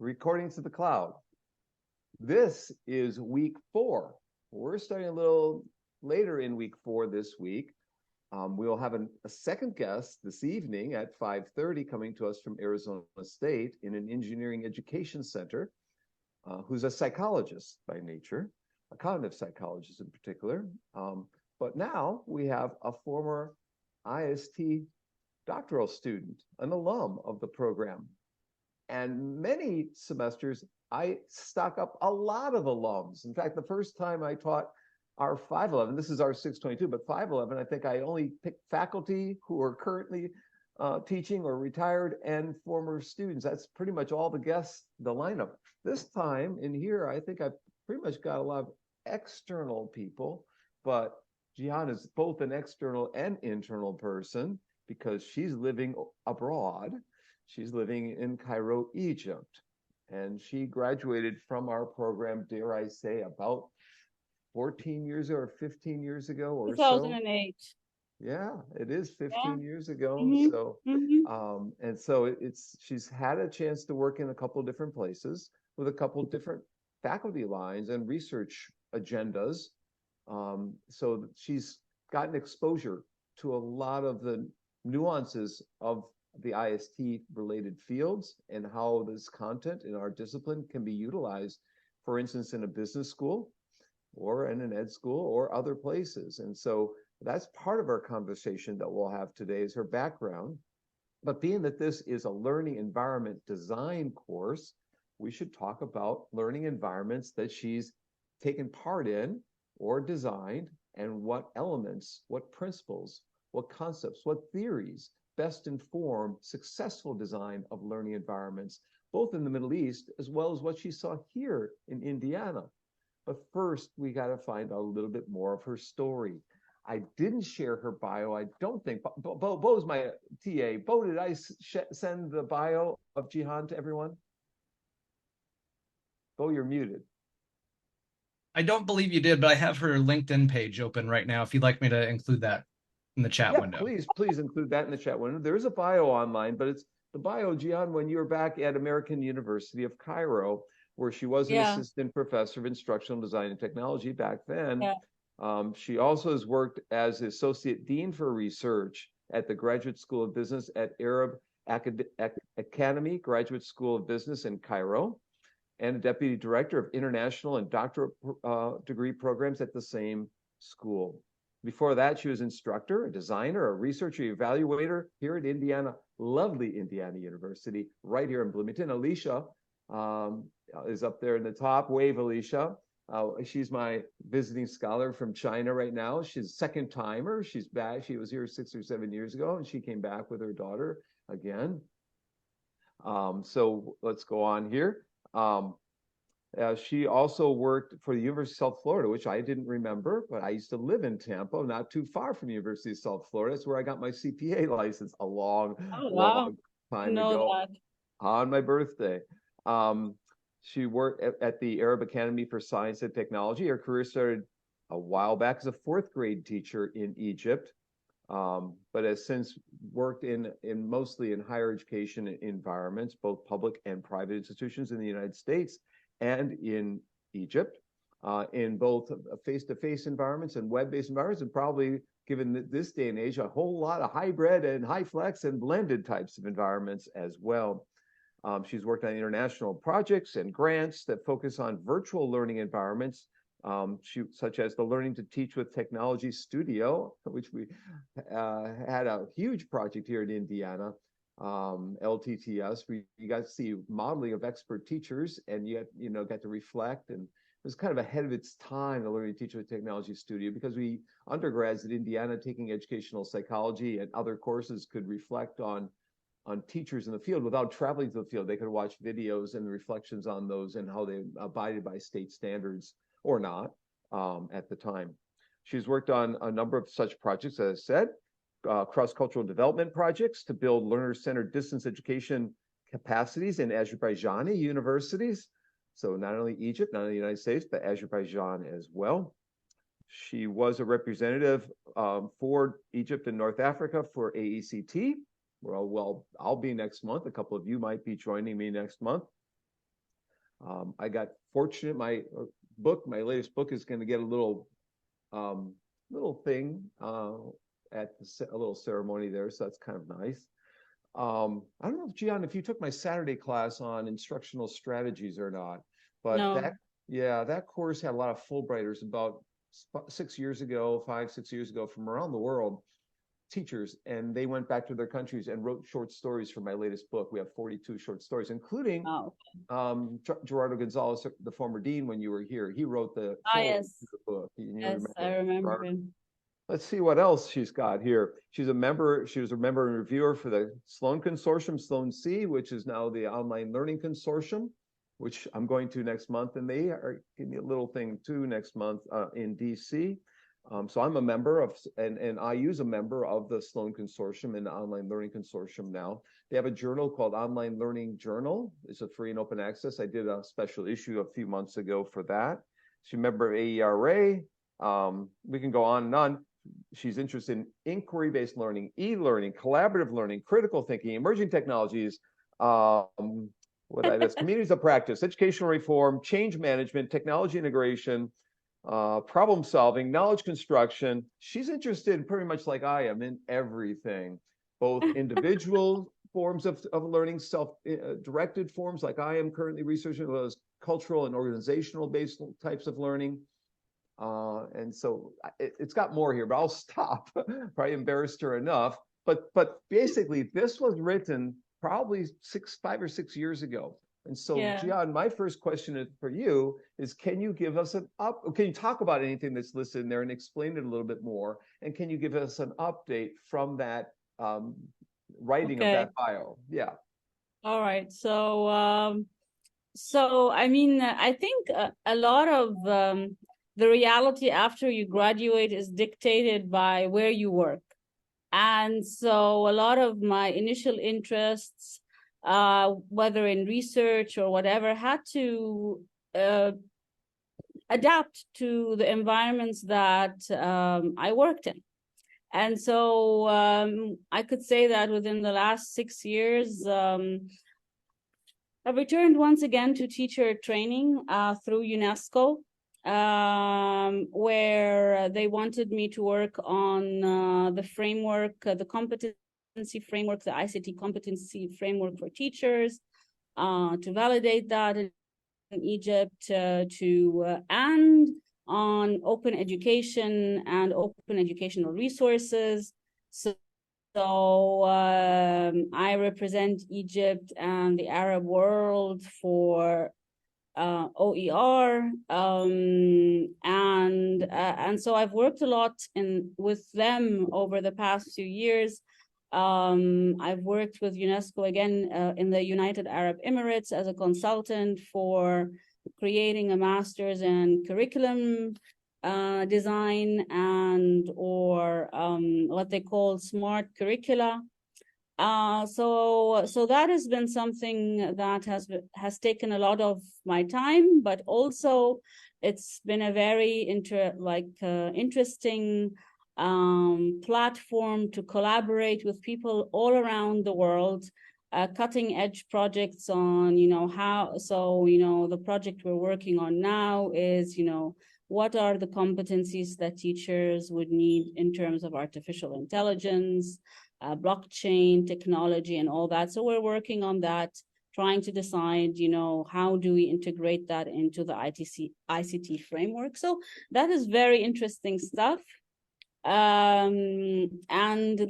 recording to the cloud. This is week 4. We're starting a little later in week 4 this week. We'll have a second guest this evening at 5:30 coming to us from Arizona State in an engineering education center, who's a psychologist by nature, a cognitive psychologist in particular. But now we have a former IST doctoral student, an alum of the program. And many semesters, I stock up a lot of alums. In fact, the first time I taught R511, this is R622, but 511, I think I only picked faculty who are currently teaching or retired and former students. That's pretty much all the guests, the lineup. This time in here, I think I've pretty much got a lot of external people, but Gihan is both an external and internal person because she's living abroad. She's living in Cairo, Egypt. And she graduated from our program, dare I say, about 14 years or 15 years ago or 2008. So. Yeah, it is 15 years ago. Mm-hmm. So, and so she's had a chance to work in a couple of different places with a couple of different faculty lines and research agendas. So she's gotten exposure to a lot of the nuances of the IST related fields and how this content in our discipline can be utilized, for instance, in a business school or in an ed school or other places. And so that's part of our conversation that we'll have today is her background. But being that this is a learning environment design course, we should talk about learning environments that she's taken part in or designed, and what elements, what principles, what concepts, what theories best inform successful design of learning environments, both in the Middle East as well as what she saw here in Indiana. But first, we got to find out a little bit more of her story. I didn't share her bio. I don't think. Bo's my TA. Bo, did I send the bio of Gihan to everyone? Bo, you're muted. I don't believe you did, but I have her LinkedIn page open right now if you'd like me to include that in the chat window. Please include that in the chat window. There's a bio online, but it's the bio, Gihan, when you were back at American University of Cairo, where she was an assistant professor of instructional design and technology back then. She also has worked as associate dean for research at the Graduate School of Business at Arab Academy Graduate School of Business in Cairo, and deputy director of international and doctorate degree programs at the same school. Before that, she was instructor, a designer, a researcher, evaluator here at Indiana, lovely Indiana University, right here in Bloomington. Alicia is up there in the top. Wave, Alicia. She's my visiting scholar from China right now. She's a second timer. She's back. She was here 6 or 7 years ago, and she came back with her daughter again. So let's go on here. She also worked for the University of South Florida, which I didn't remember, but I used to live in Tampa, not too far from the University of South Florida. That's where I got my CPA license a long time ago on my birthday. She worked at the Arab Academy for Science and Technology. Her career started a while back as a 4th grade teacher in Egypt, but has since worked in mostly in higher education environments, both public and private institutions in the United States and in Egypt, in both face-to-face environments and web-based environments, and probably, given this day and age, a whole lot of hybrid and high flex and blended types of environments as well. She's worked on international projects and grants that focus on virtual learning environments, such as the Learning to Teach with Technology Studio, which we had a huge project here in Indiana, LTTS. You got to see modeling of expert teachers, and you got to reflect, and it was kind of ahead of its time, the Learning to Teach with Technology Studio, because we undergrads at Indiana taking educational psychology and other courses could reflect on teachers in the field without traveling to the field. They could watch videos and reflections on those and how they abided by state standards or not at the time. She's worked on a number of such projects, as I said, cross-cultural development projects to build learner-centered distance education capacities in Azerbaijani universities. So not only Egypt, not only the United States, but Azerbaijan as well. She was a representative for Egypt and North Africa for AECT. Well, I'll be next month. A couple of you might be joining me next month. I got fortunate. My latest book is going to get a little thing at a little ceremony there, so that's kind of nice. I don't know if Gihan, if you took my Saturday class on instructional strategies or not, but No. that course had a lot of Fulbrighters about 5, 6 years ago from around the world, teachers, and they went back to their countries and wrote short stories for my latest book. We have 42 short stories, including Gerardo Gonzalez, the former dean, when you were here. He wrote the Yes. the book. Yes, I remember him. Let's see what else she's got here. She was a member and reviewer for the Sloan Consortium, Sloan C, which is now the Online Learning Consortium, which I'm going to next month. And they are giving me a little thing too next month in DC. So I'm a member of, and I use a member of the Sloan Consortium and the Online Learning Consortium now. They have a journal called Online Learning Journal. It's a free and open access. I did a special issue a few months ago for that. She's a member of AERA. We can go on and on. She's interested in inquiry-based learning, e-learning, collaborative learning, critical thinking, emerging technologies, communities of practice, educational reform, change management, technology integration, problem solving, knowledge construction. She's interested, pretty much like I am, in everything, both individual forms of learning, self-directed forms like I am currently researching, as well as cultural and organizational-based types of learning. And so it's got more here, but I'll stop. Probably embarrassed her enough. But basically, this was written probably 5 or 6 years ago. And so, Gihan, my first question for you is: can you give us can you talk about anything that's listed in there and explain it a little bit more? And can you give us an update from that writing of that bio? Yeah. All right. So I mean, I think a lot of the reality after you graduate is dictated by where you work. And so a lot of my initial interests, whether in research or whatever, had to adapt to the environments that I worked in. And so I could say that within the last 6 years, I've returned once again to teacher training through UNESCO, where they wanted me to work on the framework, the competency framework, the ICT competency framework for teachers, to validate that in Egypt, and on open education and open educational resources. So I represent Egypt and the Arab world for OER, and so I've worked a lot with them over the past few years. I've worked with UNESCO again in the United Arab Emirates as a consultant for creating a master's in curriculum design or what they call smart curricula. So that has been something that has taken a lot of my time, but also it's been a very interesting platform to collaborate with people all around the world, cutting edge projects on, the project we're working on now is, what are the competencies that teachers would need in terms of artificial intelligence, blockchain technology and all that. So we're working on that, trying to decide, how do we integrate that into the ICT framework. So that is very interesting stuff. And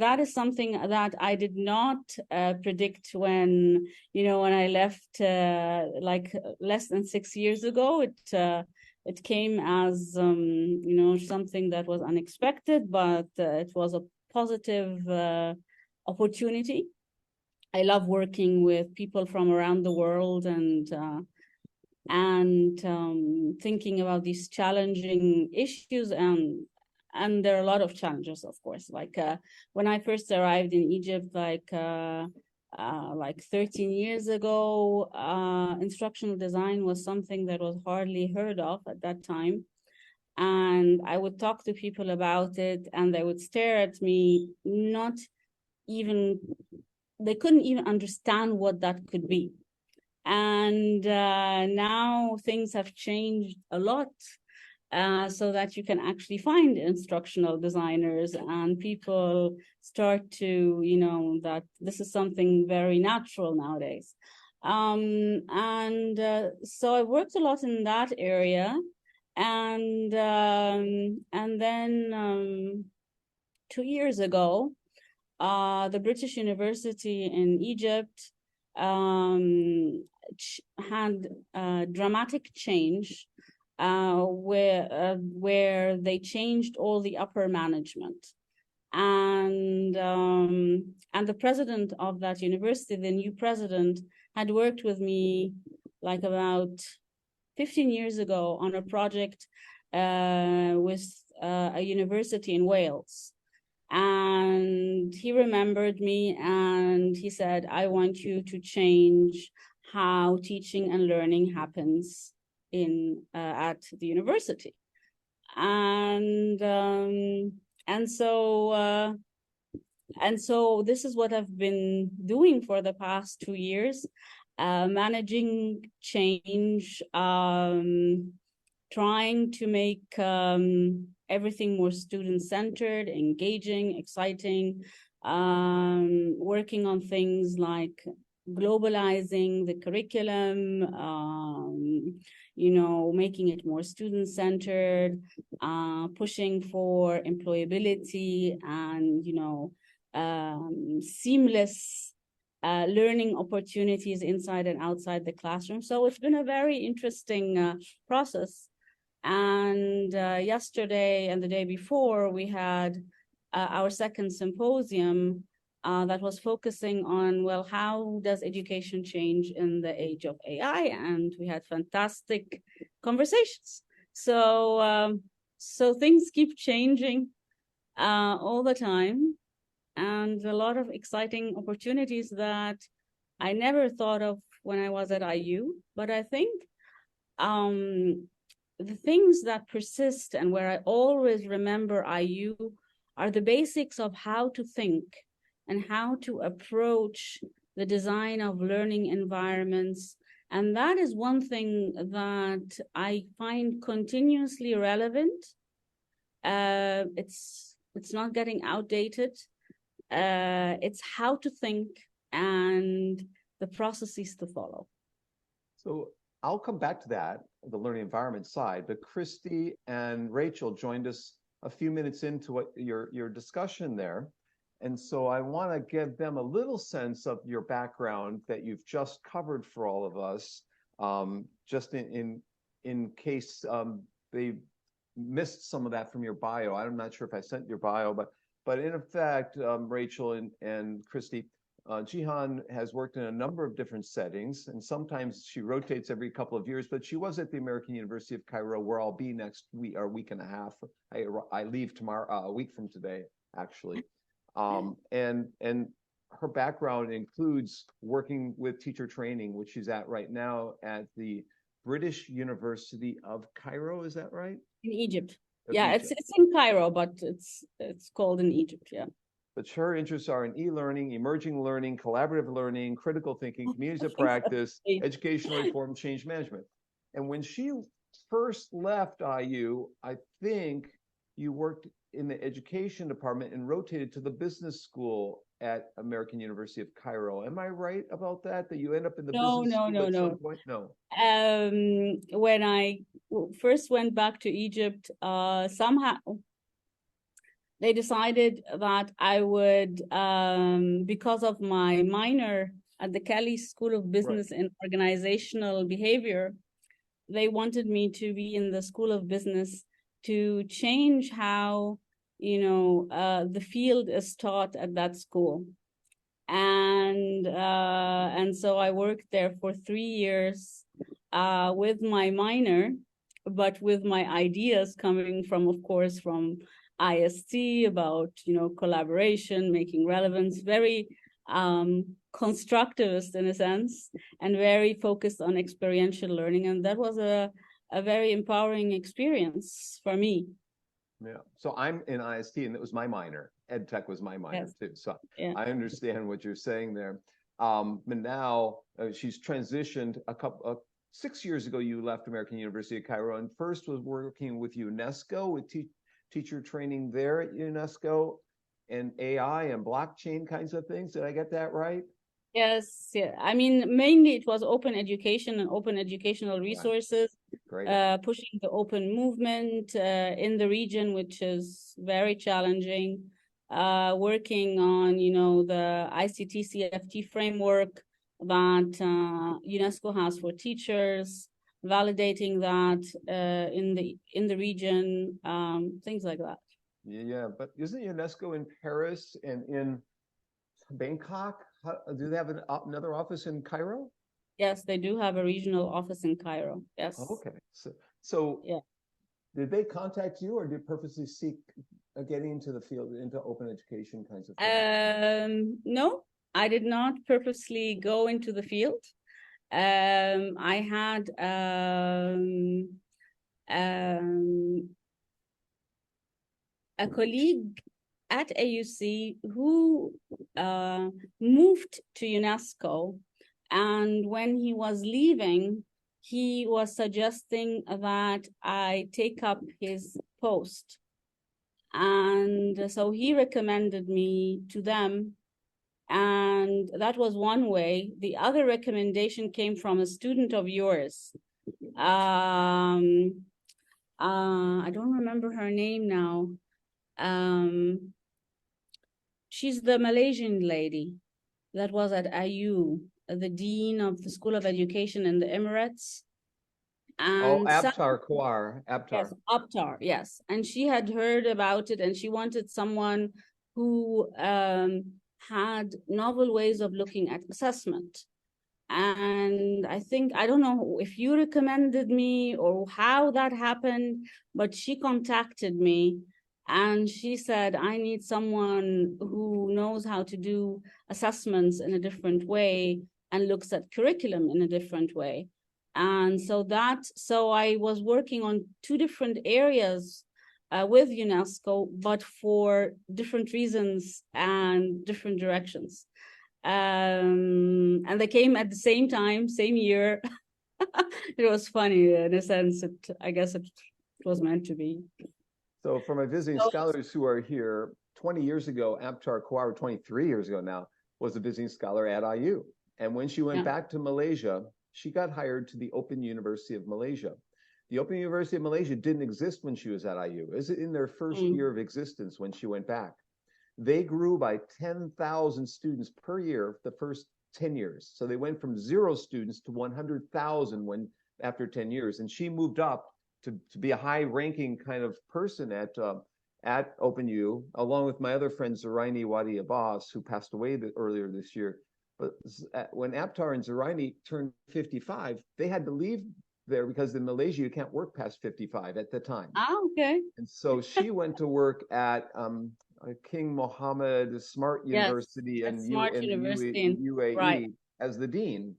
that is something that I did not predict when I left less than 6 years ago. It came as something that was unexpected, but it was a positive opportunity. I love working with people from around the world and thinking about these challenging issues, and there are a lot of challenges, of course. Like when I first arrived in Egypt, like 13 years ago, instructional design was something that was hardly heard of at that time. And I would talk to people about it and they would stare at me, they couldn't even understand what that could be. And now things have changed a lot, so that you can actually find instructional designers, and people start to, that this is something very natural nowadays. So I worked a lot in that area. And then 2 years ago, the British University in Egypt had a dramatic change, where they changed all the upper management. And the president of that university, the new president, had worked with me like about 15 years ago on a project with a university in Wales. And he remembered me and he said, I want you to change how teaching and learning happens at the university. And so this is what I've been doing for the past 2 years, managing change, trying to make everything more student-centered, engaging, exciting, working on things like globalizing the curriculum, making it more student-centered, pushing for employability and, seamless learning opportunities inside and outside the classroom. So it's been a very interesting process. And yesterday and the day before, we had our second symposium that was focusing on, well, how does education change in the age of AI? And we had fantastic conversations. So things keep changing all the time, and a lot of exciting opportunities that I never thought of when I was at IU. But I think the things that persist and where I always remember IU are the basics of how to think and how to approach the design of learning environments. And that is one thing that I find continuously relevant. It's not getting outdated. It's how to think and the processes to follow. So I'll come back to that, the learning environment side, but Christy and Rachel joined us a few minutes into what your discussion there. And so I want to give them a little sense of your background that you've just covered for all of us, just in case they missed some of that from your bio. I'm not sure if I sent your bio, but in effect, Rachel and Christy, Gihan has worked in a number of different settings, and sometimes she rotates every couple of years, but she was at the American University of Cairo, where I'll be next week or week and a half. I leave tomorrow, a week from today, actually. And her background includes working with teacher training, which she's at right now at the British University of Cairo. Is that right? In Egypt. Of yeah, Egypt. It's in Cairo, but it's called in Egypt. Yeah. But her interests are in e-learning, emerging learning, collaborative learning, critical thinking, communities of practice, educational reform, change management. And when she first left IU, I think you worked in the education department and rotated to the business school at American University of Cairo. Am I right about that? That you end up in the business school at some point? No. When I first went back to Egypt, somehow they decided that I would, because of my minor at the Cali School of Business and Organizational Behavior, they wanted me to be in the School of Business to change how, the field is taught at that school. And so I worked there for 3 years with my minor, but with my ideas coming from, of course, from IST about, collaboration, making relevance, very constructivist in a sense, and very focused on experiential learning. And that was a very empowering experience for me. Yeah. So I'm in IST, and it was my minor. EdTech was my minor too. So I understand what you're saying there. And now she's transitioned 6 years ago. You left American University of Cairo and first was working with UNESCO with teacher training there at UNESCO and AI and blockchain kinds of things. Did I get that right? Yes, yeah. I mean, mainly it was open education and open educational resources, Great. pushing the open movement in the region, which is very challenging. Working on, the ICT CFT framework that UNESCO has for teachers, validating that in the region, things like that. Yeah, but isn't UNESCO in Paris and in Bangkok? Do they have another office in Cairo? Yes, they do have a regional office in Cairo. Yes. Okay. So yeah. Did they contact you or did purposely seek getting into the field, into open education kinds of things? No, I did not purposely go into the field. I had a colleague at AUC who moved to UNESCO, and when he was leaving, he was suggesting that I take up his post. And so he recommended me to them, and that was one way. The other recommendation came from a student of yours. I don't remember her name now. She's the Malaysian lady that was at IU, the dean of the School of Education in the Emirates. And Abtar Kawar. Abtar. Yes, Abtar, yes. And she had heard about it, and she wanted someone who had novel ways of looking at assessment. And I don't know if you recommended me or how that happened, but she contacted me and she said, I need someone who knows how to do assessments in a different way and looks at curriculum in a different way. And so I was working on two different areas with UNESCO, but for different reasons and different directions. And they came at the same time, same year. It was funny in a sense. I guess it was meant to be. So for my visiting scholars who are here, 20 years ago, Abtar Kawar, 23 years ago now, was a visiting scholar at IU. And when she went back to Malaysia, she got hired to the Open University of Malaysia. The Open University of Malaysia didn't exist when she was at IU. It was in their first year of existence when she went back. They grew by 10,000 students per year the first 10 years. So they went from 0 students to 100,000 after 10 years. And she moved up to be a high-ranking kind of person at OpenU, along with my other friend Zuraini Wadi Abbas, who passed away earlier this year. But when Abtar and Zuraini turned 55, they had to leave there because in Malaysia you can't work past 55 at the time. Oh, okay. And so she went to work at King Mohammed Smart University in UAE right. as the dean,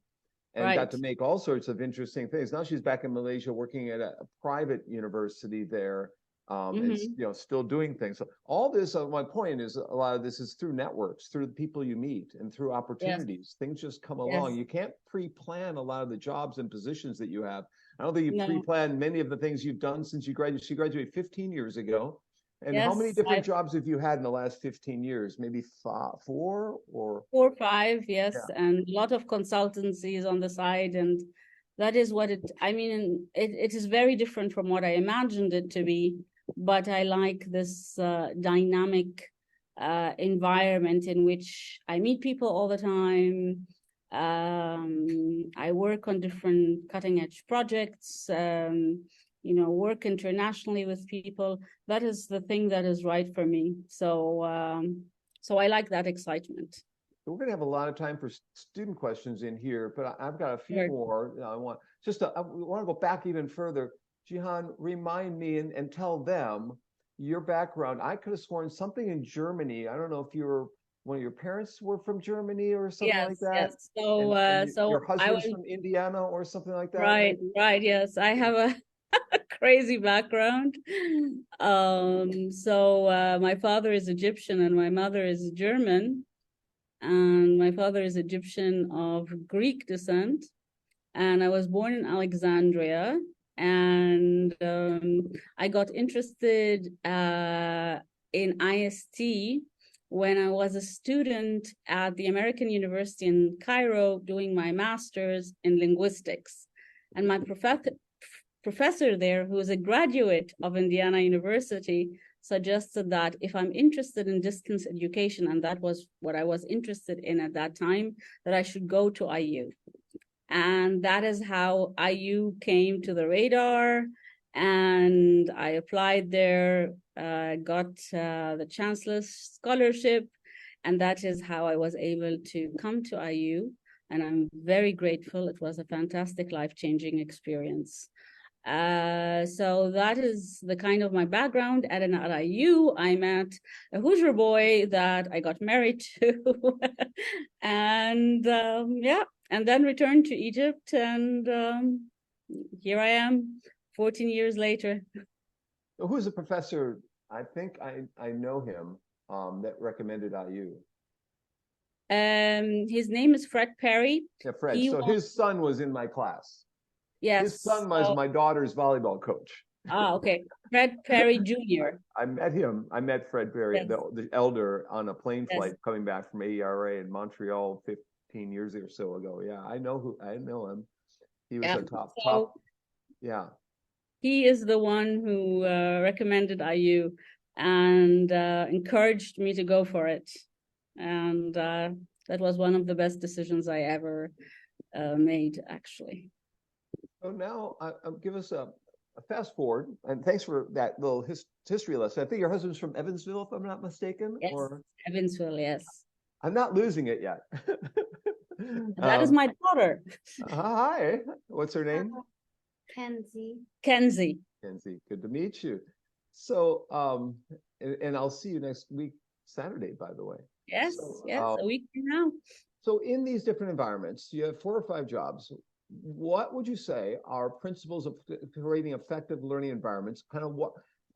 and got to make all sorts of interesting things. Now she's back in Malaysia working at a private university there, and still doing things. So all this, my point is, a lot of this is through networks, through the people you meet, and through opportunities. Yes. Things just come along. Yes. You can't pre-plan a lot of the jobs and positions that you have. I don't think you pre-plan many of the things you've done since you graduated. She graduated 15 years ago. And how many different jobs have you had in the last 15 years? Maybe 4 or 4 or 5, yes. Yeah. And a lot of consultancies on the side. And that is what it is very different from what I imagined it to be. But I like this dynamic environment in which I meet people all the time. I work on different cutting edge projects. Work internationally with people. That is the thing that is right for me. So I like that excitement. We're going to have a lot of time for student questions in here, but I've got a few more. I want to go back even further. Gihan, remind me and tell them your background. I could have sworn something in Germany. I don't know if one of your parents were from Germany or something like that. Yes. So your husband's from Indiana or something like that. Right. Yes, I have a crazy background. So my father is Egyptian and my mother is German. and my father is Egyptian of Greek descent. And I was born in Alexandria, and I got interested in IST when I was a student at the American University in Cairo doing my master's in linguistics. And my professor there, who is a graduate of Indiana University, suggested that if I'm interested in distance education, and that was what I was interested in at that time, that I should go to IU. And that is how IU came to the radar. And I applied there, got the Chancellor's Scholarship. And that is how I was able to come to IU. And I'm very grateful. It was a fantastic, life-changing experience. So that is the kind of my background. At IU, I met a Hoosier boy that I got married to. And yeah, and then returned to Egypt. And here I am 14 years later. Who's a professor? I think I know him that recommended IU. His name is Fred Perry. Yeah, Fred. So his son was in my class. Yes. His son was my daughter's volleyball coach. Okay. Fred Perry Jr. I met him. I met Fred Perry, yes. the elder, on a plane yes. flight coming back from AERA in Montreal 15 years or so ago. Yeah, I know him. He was a top. Yeah. He is the one who recommended IU and encouraged me to go for it. And that was one of the best decisions I ever made, actually. So now, give us a fast forward, and thanks for that little history lesson. I think your husband's from Evansville, if I'm not mistaken. Yes, Evansville, yes. I'm not losing it yet. That is my daughter. Hi, what's her name? Kenzie. Kenzie, good to meet you. So, and I'll see you next week, Saturday, by the way. Yes, so, yes, a week from now. So in these different environments, you have 4 or 5 jobs. What would you say are principles of creating effective learning environments? Kind of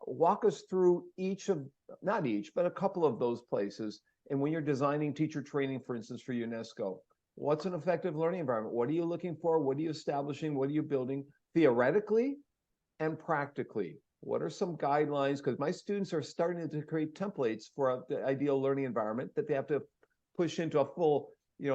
walk us through each of, not each, but a couple of those places. And when you're designing teacher training, for instance, for UNESCO, what's an effective learning environment? What are you looking for? What are you establishing? What are you building theoretically and practically? What are some guidelines? Because my students are starting to create templates for the ideal learning environment that they have to push into a full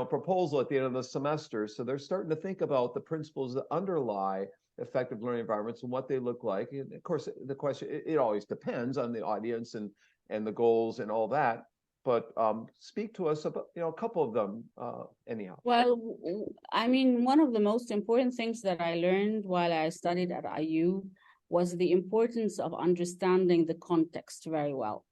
proposal at the end of the semester. So they're starting to think about the principles that underlie effective learning environments and what they look like. And of course, the question, it always depends on the audience and the goals and all that. But speak to us about, a couple of them anyhow. Well, I mean, one of the most important things that I learned while I studied at IU was the importance of understanding the context very well.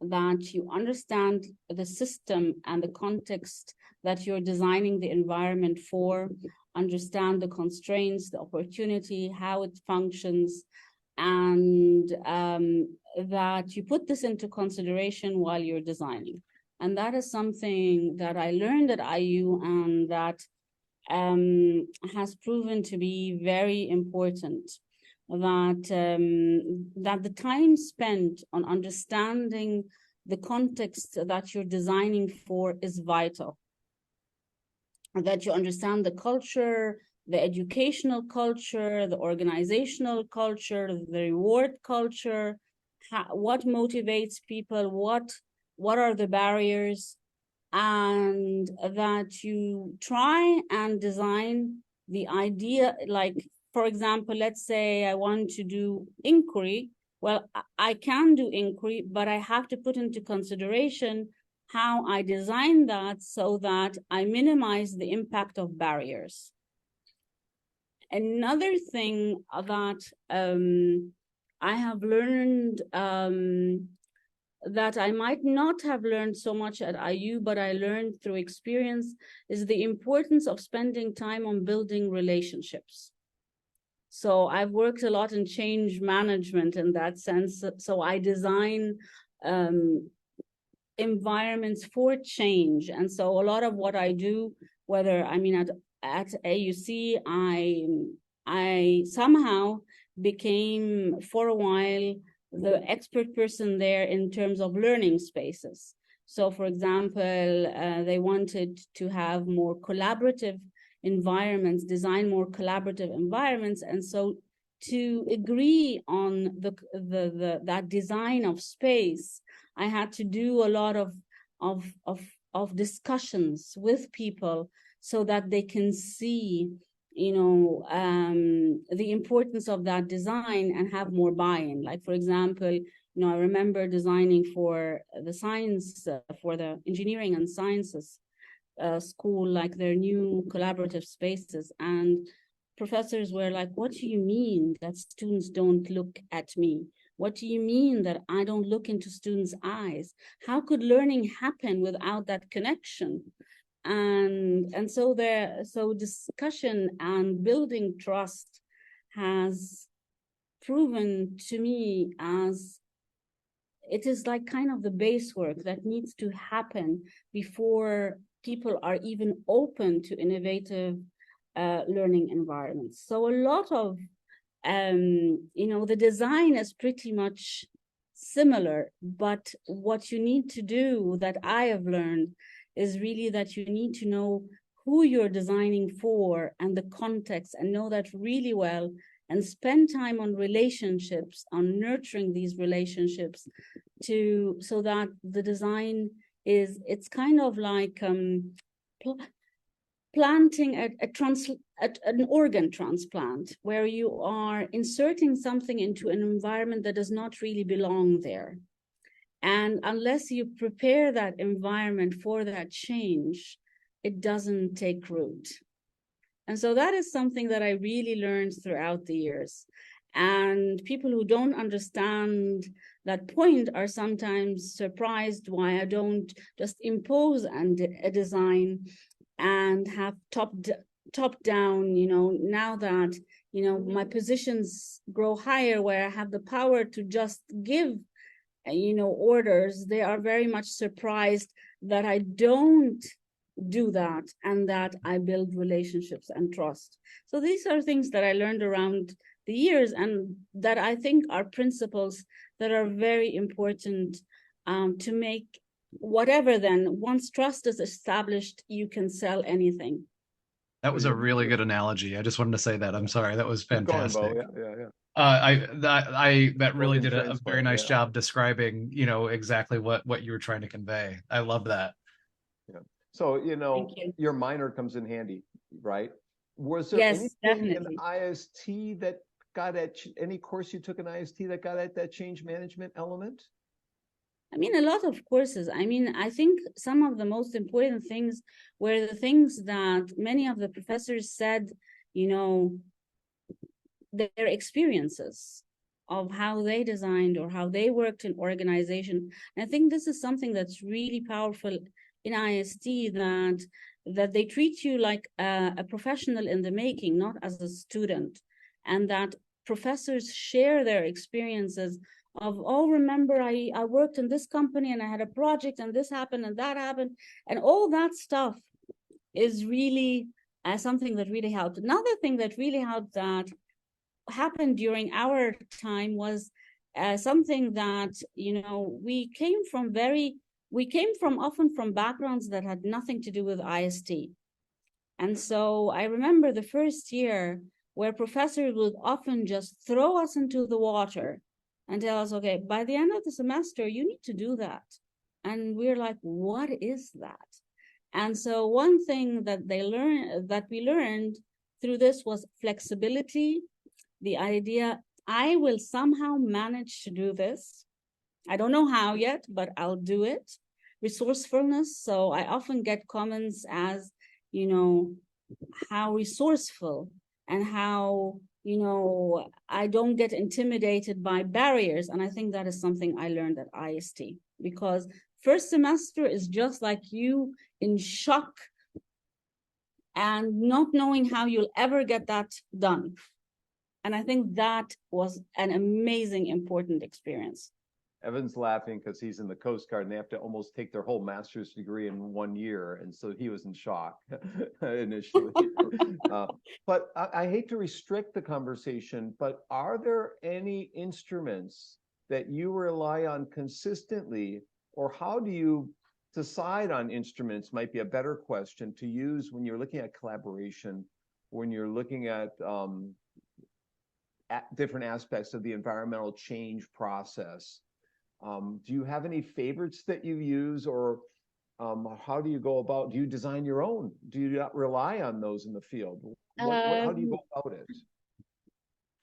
That you understand the system and the context that you're designing the environment for, understand the constraints, the opportunity, how it functions, and that you put this into consideration while you're designing. And that is something that I learned at IU and that has proven to be very important. That the time spent on understanding the context that you're designing for is vital. That you understand the culture, the educational culture, the organizational culture, the reward culture, what motivates people, what are the barriers, and that you try and design the idea, like, for example, let's say I want to do inquiry. Well, I can do inquiry, but I have to put into consideration how I design that so that I minimize the impact of barriers. Another thing that I have learned that I might not have learned so much at IU, but I learned through experience, is the importance of spending time on building relationships. So I've worked a lot in change management in that sense. So I design environments for change. And so a lot of what I do, whether, I mean, at AUC, I somehow became, for a while, the expert person there in terms of learning spaces. So for example, they wanted to have more collaborative environments, design more collaborative environments. And so to agree on that design of space, I had to do a lot of discussions with people so that they can see, the importance of that design and have more buy-in. Like, for example, I remember designing for the science, for the engineering and sciences school, like their new collaborative spaces. And professors were like, what do you mean that students don't look at me? What do you mean that I don't look into students' eyes? How could learning happen without that connection? And so discussion and building trust has proven to me as it is like kind of the base work that needs to happen before people are even open to innovative learning environments. So a lot of, the design is pretty much similar, but what you need to do that I have learned is really that you need to know who you're designing for and the context, and know that really well, and spend time on relationships, on nurturing these relationships so that the design it's kind of like planting an organ transplant, where you are inserting something into an environment that does not really belong there. And unless you prepare that environment for that change, it doesn't take root. And so that is something that I really learned throughout the years. And people who don't understand that point are sometimes surprised why I don't just impose a design and have top down, now that, my positions grow higher, where I have the power to just give, orders. They are very much surprised that I don't do that, and that I build relationships and trust. So these are things that I learned around the years, and that I think are principles that are very important to make whatever. Then once trust is established, you can sell anything. That was a really good analogy. I just wanted to say that. I'm sorry. That was fantastic. Yeah. That really did a very nice yeah. job describing, exactly what you were trying to convey. I love that. Yeah. So, your minor comes in handy, right? Was there anything definitely in IST that got at any course you took in IST that got at that change management element? I mean, a lot of courses. I mean, I think some of the most important things were the things that many of the professors said, their experiences of how they designed or how they worked in organization. And I think this is something that's really powerful in IST, that they treat you like a professional in the making, not as a student, and that professors share their experiences of, oh, remember, I worked in this company and I had a project and this happened and that happened, and all that stuff is really something that really helped. Another thing that really helped that happened during our time was something that, we came from often from backgrounds that had nothing to do with IST. And so I remember the first year where professors would often just throw us into the water and tell us, okay, by the end of the semester, you need to do that. And we're like, what is that? And so one thing that we learned through this was flexibility, the idea, I will somehow manage to do this. I don't know how yet, but I'll do it. Resourcefulness. So I often get comments as, how resourceful and how, I don't get intimidated by barriers. And I think that is something I learned at IST, because first semester is just like you in shock and not knowing how you'll ever get that done. And I think that was an amazing, important experience. Evan's laughing because he's in the Coast Guard and they have to almost take their whole master's degree in 1 year. And so he was in shock initially. But I hate to restrict the conversation, but are there any instruments that you rely on consistently, or how do you decide on instruments might be a better question to use when you're looking at collaboration, when you're looking at different aspects of the environmental change process. Do you have any favorites that you use, or how do you go about? Do you design your own? Do you not rely on those in the field? How do you go about it?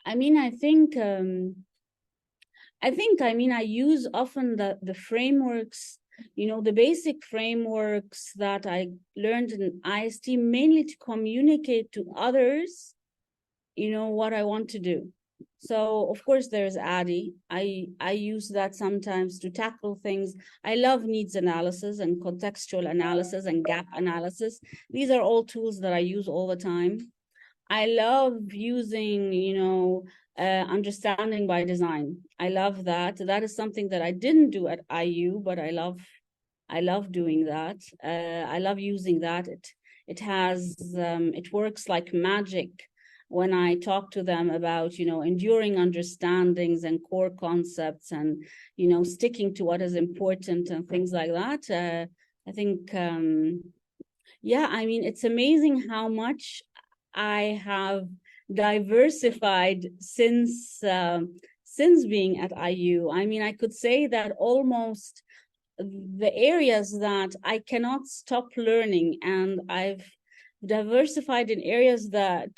I mean, I use often the frameworks, the basic frameworks that I learned in IST, mainly to communicate to others, what I want to do. So of course there's ADDIE. I use that sometimes to tackle things. I love needs analysis and contextual analysis and gap analysis. These are all tools that I use all the time. I love using, understanding by design. I love that. That is something that I didn't do at IU, but I love doing that. I love using that. It works like magic when I talk to them about, enduring understandings and core concepts and, sticking to what is important and things like that. I think, it's amazing how much I have diversified since being at IU. I mean, I could say that almost the areas that I cannot stop learning, and I've diversified in areas that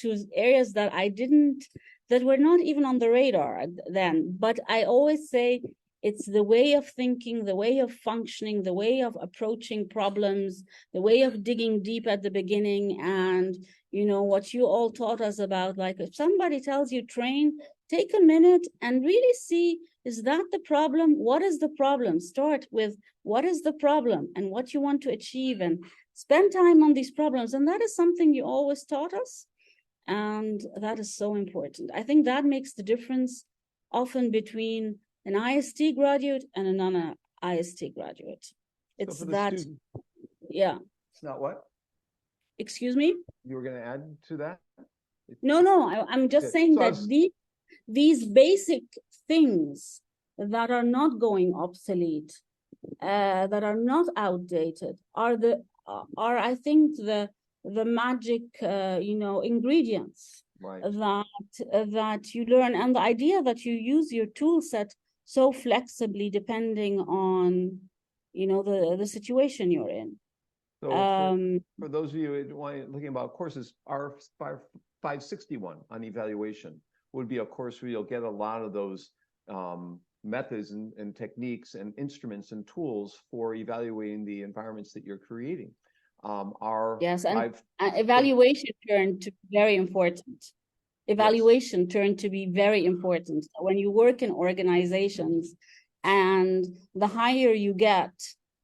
were not even on the radar then. But I always say it's the way of thinking, the way of functioning, the way of approaching problems, the way of digging deep at the beginning. And what you all taught us about, like, if somebody tells you train, take a minute and really see, is that the problem? What is the problem? Start with what is the problem and what you want to achieve, and spend time on these problems. And that is something you always taught us. And that is so important. I think that makes the difference often between an IST graduate and a non-IST graduate. It's so that, student, yeah. It's not what? Excuse me? You were going to add to that? No, I'm just saying that these basic things that are not going obsolete, that are not outdated, are I think the magic ingredients, right, that you learn, and the idea that you use your tool set so flexibly depending on the situation you're in. So for those of you looking about courses, R621 on evaluation would be a course where you'll get a lot of those methods and techniques and instruments and tools for evaluating the environments that you're creating. Yes, and evaluation turned to be very important. Evaluation turned to be very important. When you work in organizations, and the higher you get,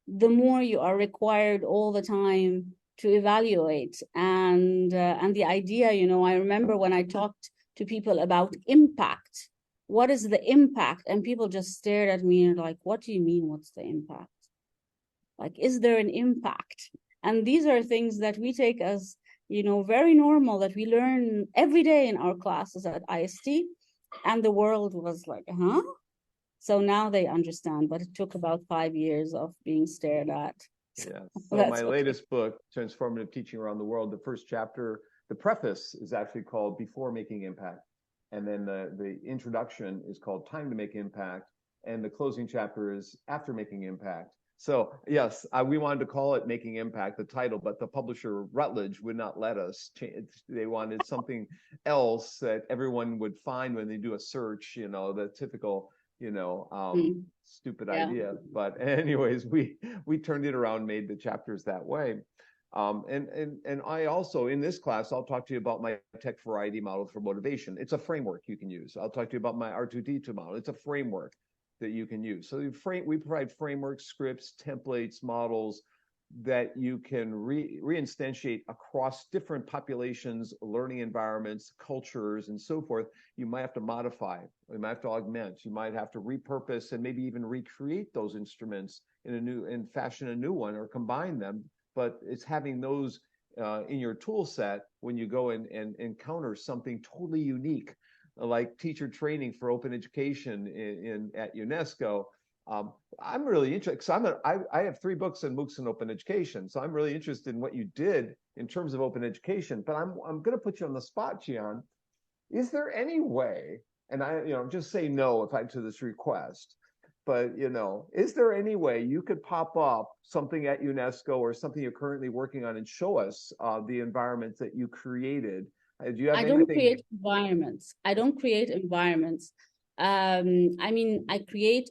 the more you are required all the time to evaluate. And the idea, I remember when I talked to people about impact, what is the impact? And people just stared at me and like, what do you mean, what's the impact? Like, is there an impact? And these are things that we take as, very normal, that we learn every day in our classes at IST. And the world was like, huh? So now they understand, but it took about 5 years of being stared at. Yeah. So my latest book, Transformative Teaching Around the World, the first chapter, the preface is actually called Before Making Impact. And then the introduction is called Time to Make Impact. And the closing chapter is After Making Impact. So yes, we wanted to call it Making Impact, the title, but the publisher Routledge would not let us change. They wanted something else that everyone would find when they do a search, the typical, stupid idea. But anyways, we turned it around, made the chapters that way. And I also, in this class, I'll talk to you about my tech variety model for motivation. It's a framework you can use. I'll talk to you about my R222 model. It's a framework that you can use. So we provide frameworks, scripts, templates, models that you can reinstantiate across different populations, learning environments, cultures, and so forth. You might have to modify, you might have to augment, you might have to repurpose and maybe even recreate those instruments and fashion a new one or combine them. But it's having those in your tool set when you go and encounter something totally unique, like teacher training for open education at UNESCO. I'm really interested because I have 3 books in MOOCs and open education, so I'm really interested in what you did in terms of open education. But I'm going to put you on the spot, Gihan. Is there any way, and just say no if I to this request, but is there any way you could pop up something at UNESCO or something you're currently working on and show us the environments that you created? Do you have I anything? don't create environments. I don't create environments. I mean, I create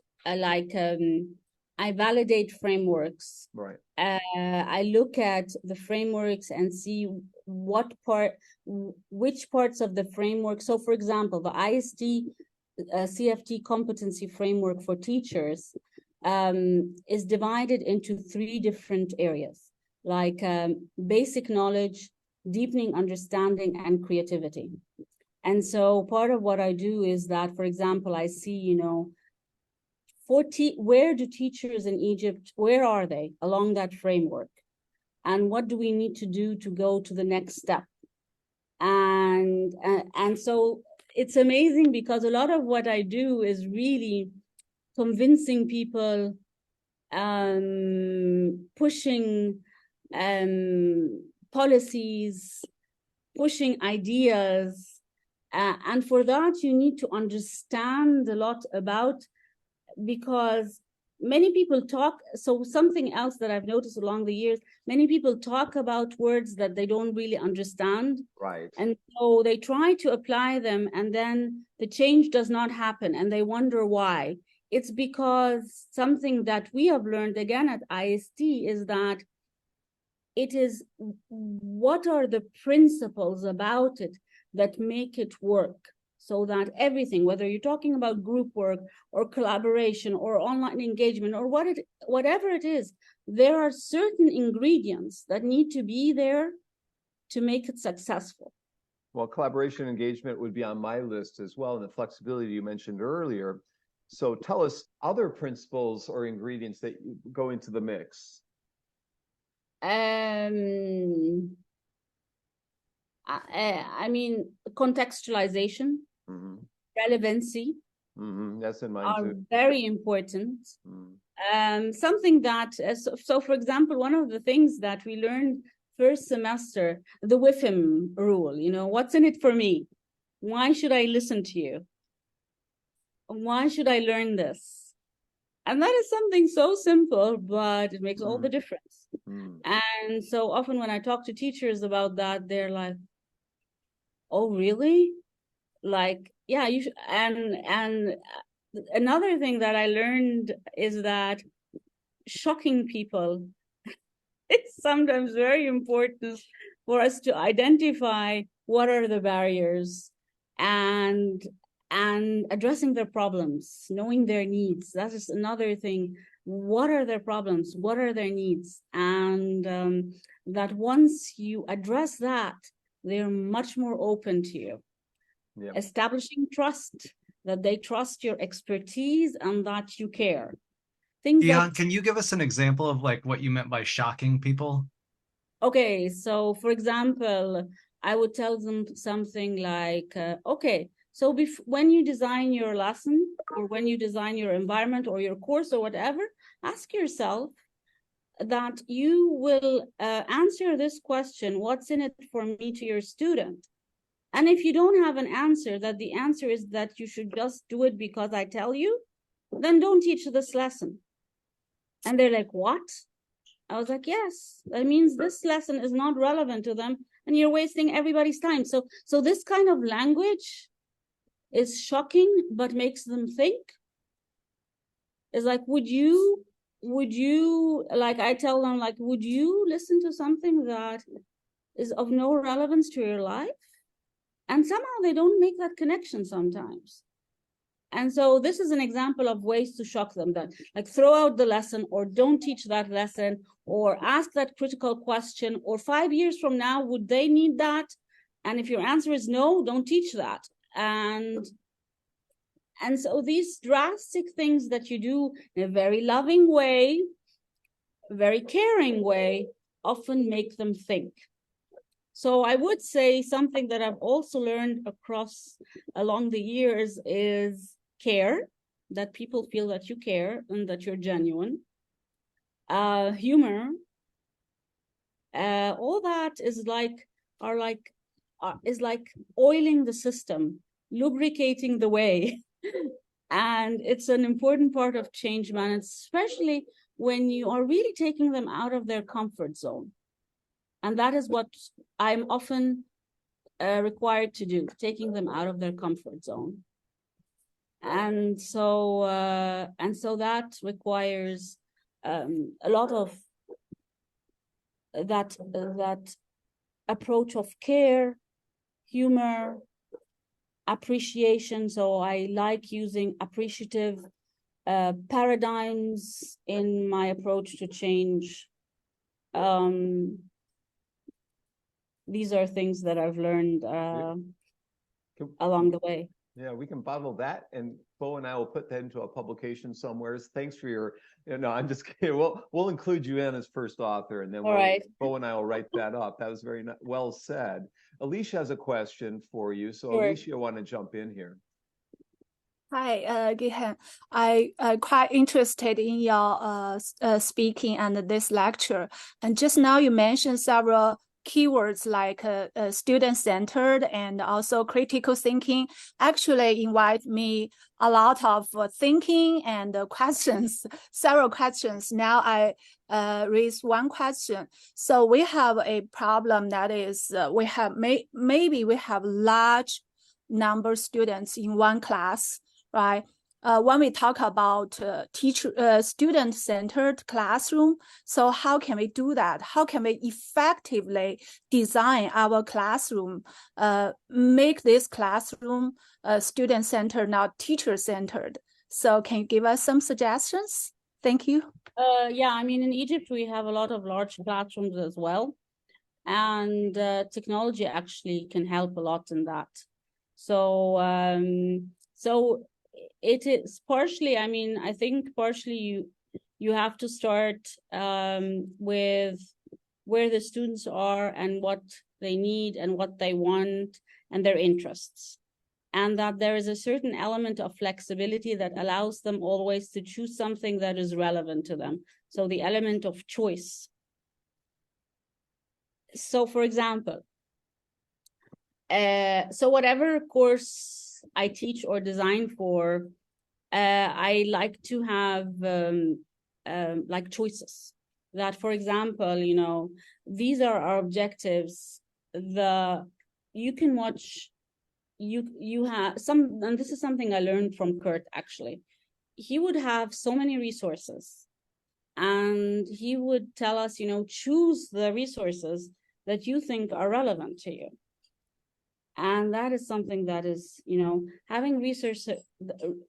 I validate frameworks. Right. I look at the frameworks and see which parts of the framework. So, for example, the ISD CFT competency framework for teachers is divided into 3 different areas, like basic knowledge, deepening understanding, and creativity. And so part of what I do is that, for example, I see, where do teachers in Egypt, where are they along that framework? And what do we need to do to go to the next step? And so it's amazing because a lot of what I do is really convincing people, pushing policies, pushing ideas. And for that, you need to understand a lot about, because many people talk. So something else that I've noticed along the years, many people talk about words that they don't really understand. Right. And so they try to apply them, and then the change does not happen, and they wonder why. It's because something that we have learned again at IST is that it is what are the principles about it that make it work, so that everything, whether you're talking about group work or collaboration or online engagement or whatever it is, there are certain ingredients that need to be there to make it successful. Well, collaboration engagement would be on my list as well, and the flexibility you mentioned earlier. So tell us other principles or ingredients that go into the mix. I mean, contextualization, relevancy, that's in mine are too. very important. Something that, so for example, one of the things that we learned first semester, the WIFM rule, what's in it for me? Why should I listen to you? Why should I learn this? And that is something so simple, but it makes all the difference. And so often when I talk to teachers about that, they're like, oh, really? Like, yeah, you should. And another thing that I learned is that shocking people, it's sometimes very important for us to identify what are the barriers and addressing their problems, knowing their needs. That is another thing. What are their problems? What are their needs? And that once you address that, they're much more open to you. Yeah. Establishing trust, that they trust your expertise and that you care. Gihan, can you give us an example of like what you meant by shocking people? Okay, so for example, I would tell them something like, okay, so when you design your lesson or when you design your environment or your course or whatever, ask yourself that you will answer this question, what's in it for me, to your student. And if you don't have an answer, that the answer is that you should just do it because I tell you, then don't teach this lesson. And they're like, what? I was like, yes, that means this lesson is not relevant to them and you're wasting everybody's time. So this kind of language is shocking, but makes them think. It's like, would you, like I tell them, like, would you listen to something that is of no relevance to your life? And somehow they don't make that connection sometimes. And so this is an example of ways to shock them, that like throw out the lesson or don't teach that lesson or ask that critical question, or 5 years from now, would they need that? And if your answer is no, don't teach that. And so these drastic things that you do in a very loving way, a very caring way, often make them think. So I would say something that I've also learned along the years is care. that people feel that you care and that you're genuine. Humor, all that is like oiling the system, lubricating the way. And it's an important part of change management, especially when you are really taking them out of their comfort zone. And that is what I'm often required to do, taking them out of their comfort zone. And so that requires a lot of that approach of care, humor, appreciation. So I like using appreciative paradigms in my approach to change. These are things that I've learned along the way. Yeah, we can bottle that, and Bo and I will put that into a publication somewhere. Thanks for your, no, I'm just kidding. We'll include you in as first author, and then Bo and I will write that up. That was very well said. Alicia has a question for you. So sure. Alicia, you want to jump in here? Hi, Gihan. I quite interested in your speaking and this lecture. And just now you mentioned several keywords like student-centered and also critical thinking. Actually invite me a lot of thinking and questions, several questions. Now I raise one question. So we have a problem that is maybe we have large number of students in one class, right? When we talk about student-centered classroom, so how can we do that? How can we effectively design our classroom, make this classroom student-centered, not teacher-centered? So can you give us some suggestions? Thank you. Yeah, I mean, in Egypt, we have a lot of large classrooms as well. And technology actually can help a lot in that. So, it is partially, I mean, I think partially you have to start with where the students are and what they need and what they want and their interests. And that there is a certain element of flexibility that allows them always to choose something that is relevant to them. So the element of choice. So for example, so whatever course I teach or design for, I like to have like choices that, for example, you know, these are our objectives. You can watch, you have some, and this is something I learned from Kurt, actually. He would have so many resources and he would tell us, you know, choose the resources that you think are relevant to you. And that is something that is, you know, having research.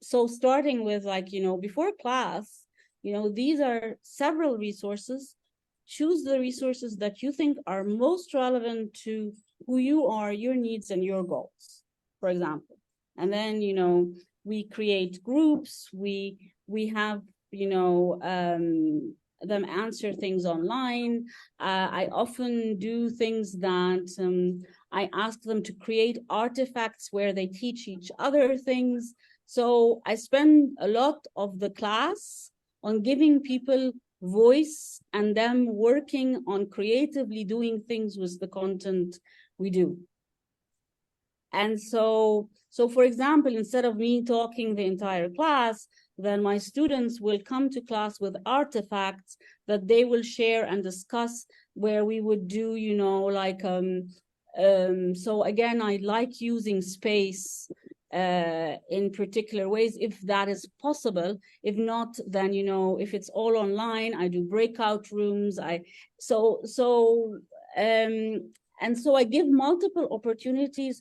So starting with, like, you know, before class, you know, these are several resources. Choose the resources that you think are most relevant to who you are, your needs and your goals, for example. And then, you know, we create groups, we have, you know, them answer things online. I often do things that I ask them to create artifacts where they teach each other things. So I spend a lot of the class on giving people voice and them working on creatively doing things with the content we do. And so for example, instead of me talking the entire class, then my students will come to class with artifacts that they will share and discuss, where we would do, you know, like, so again, I like using space in particular ways, if that is possible. If not, then, you know, if it's all online, I do breakout rooms. And so I give multiple opportunities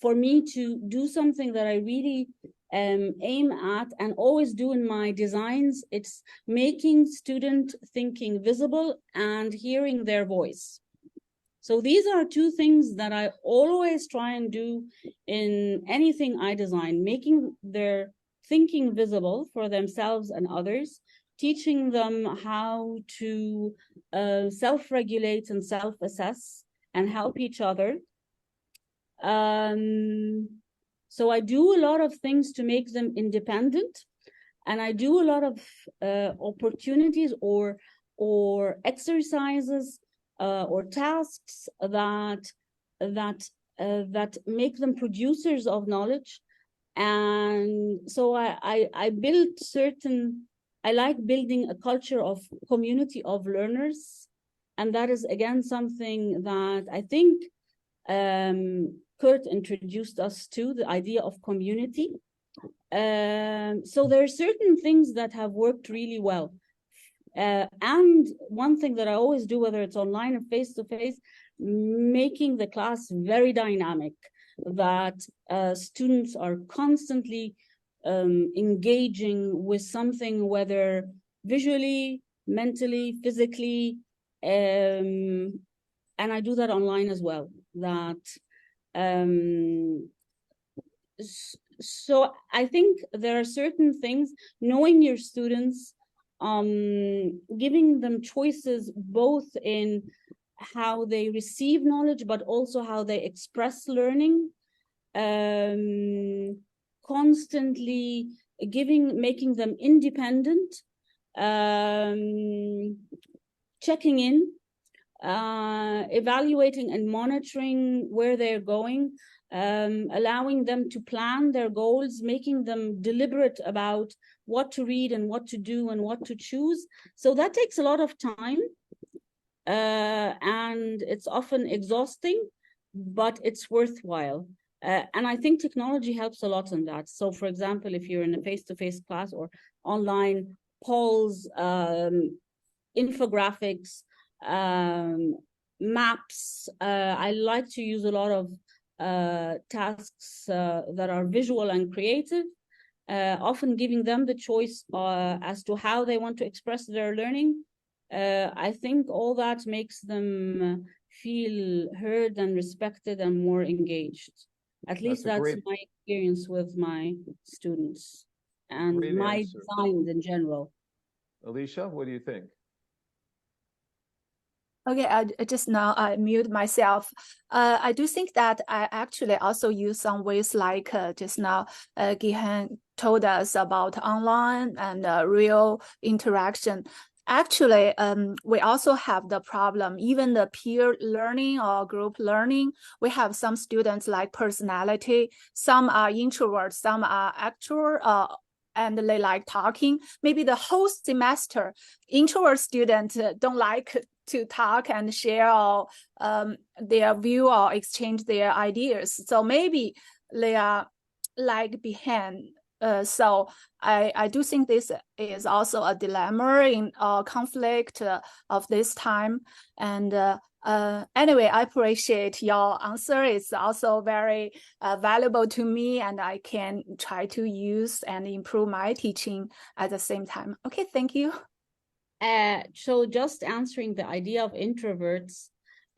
for me to do something that I really aim at and always do in my designs. It's making student thinking visible and hearing their voice. So these are two things that I always try and do in anything I design: making their thinking visible for themselves and others, teaching them how to self-regulate and self-assess and help each other. So I do a lot of things to make them independent, and I do a lot of opportunities or exercises or tasks that make them producers of knowledge. And so I build certain, I like building a culture of community of learners. And that is, again, something that I think Kurt introduced us to, the idea of community. So there are certain things that have worked really well. And one thing that I always do, whether it's online or face-to-face, making the class very dynamic, that students are constantly engaging with something, whether visually, mentally, physically, and I do that online as well. That so I think there are certain things, knowing your students, giving them choices both in how they receive knowledge, but also how they express learning, constantly making them independent, checking in, evaluating and monitoring where they're going, allowing them to plan their goals, making them deliberate about what to read and what to do and what to choose. So that takes a lot of time, and it's often exhausting, but it's worthwhile. And I think technology helps a lot in that. So, for example, if you're in a face-to-face class or online, polls, infographics, maps. I like to use a lot of tasks that are visual and creative, often giving them the choice as to how they want to express their learning. I think all that makes them feel heard and respected and more engaged. At least that's my experience with my students and my designs in general. Alicia, what do you think? Okay, I just now I mute myself. I do think that I actually also use some ways like just now Gihan told us about online and real interaction. Actually, we also have the problem, even the peer learning or group learning, we have some students like personality, some are introverts, some are extrovert, and they like talking. Maybe the whole semester, introvert students don't like to talk and share their view or exchange their ideas. So maybe they are like behind. So I do think this is also a dilemma in conflict of this time. And anyway, I appreciate your answer. It's also very valuable to me, and I can try to use and improve my teaching at the same time. Okay, thank you. So just answering the idea of introverts,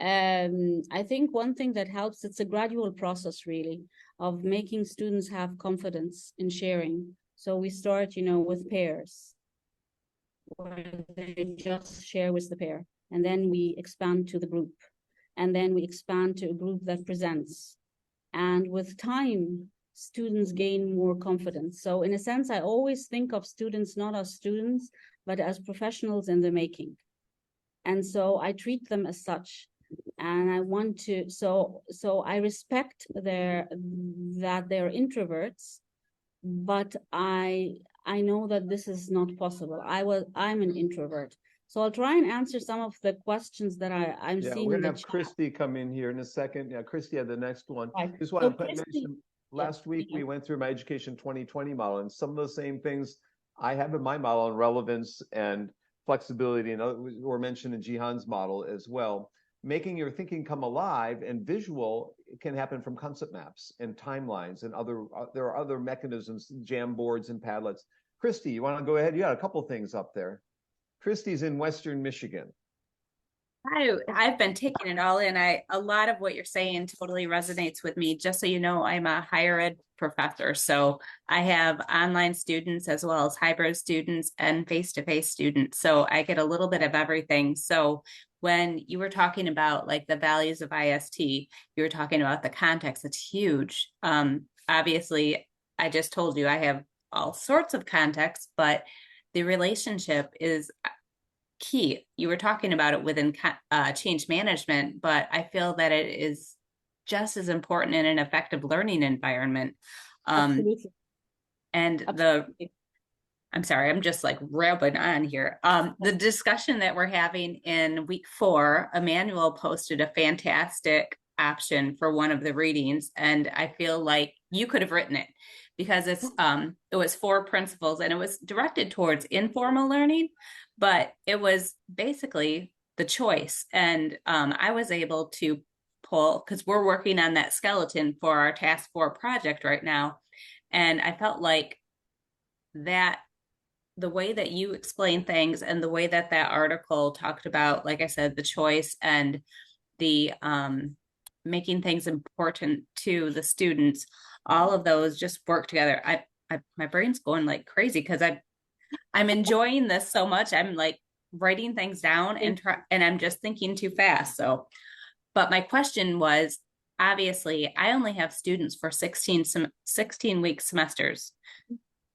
I think one thing that helps, it's a gradual process really of making students have confidence in sharing. So we start, with pairs, where they just share with the pair, and then we expand to the group, and then we expand to a group that presents. And with time, students gain more confidence. So in a sense, I always think of students not as students, but as professionals in the making. And so I treat them as such. And I want to, so I respect that they're introverts, but I know that this is not possible. I'm an introvert. So I'll try and answer some of the questions that I'm seeing. We're gonna have Christy come in here in a second. Yeah, Christy had the next one. Right. Just want to mention, last week we went through my Education 2020 model, and some of the same things I have in my model on relevance and flexibility, and were mentioned in Gihan's model as well. Making your thinking come alive and visual can happen from concept maps and timelines and there are other mechanisms, Jamboards and Padlets. Christy, you want to go ahead? You got a couple things up there. Christy's in Western Michigan. I've been taking it all in. A lot of what you're saying totally resonates with me. Just so you know, I'm a higher ed professor. So I have online students as well as hybrid students and face-to-face students. So I get a little bit of everything. So when you were talking about like the values of IST, you were talking about the context. It's huge. Obviously, I just told you I have all sorts of contexts, but the relationship is key. You were talking about it within change management, but I feel that it is just as important in an effective learning environment. Absolutely. And Absolutely. I'm sorry, I'm just like rambling on here. The discussion that we're having in week 4, Emmanuel posted a fantastic option for one of the readings, and I feel like you could have written it because it was 4 principles, and it was directed towards informal learning, but it was basically the choice. And I was able to pull, because we're working on that skeleton for our task 4 project right now, and I felt like that the way that you explain things and the way that that article talked about, like I said, the choice and the making things important to the students, all of those just work together. My brain's going like crazy because I'm enjoying this so much. I'm like writing things down and I'm just thinking too fast. So, but my question was, obviously, I only have students for 16-week semesters.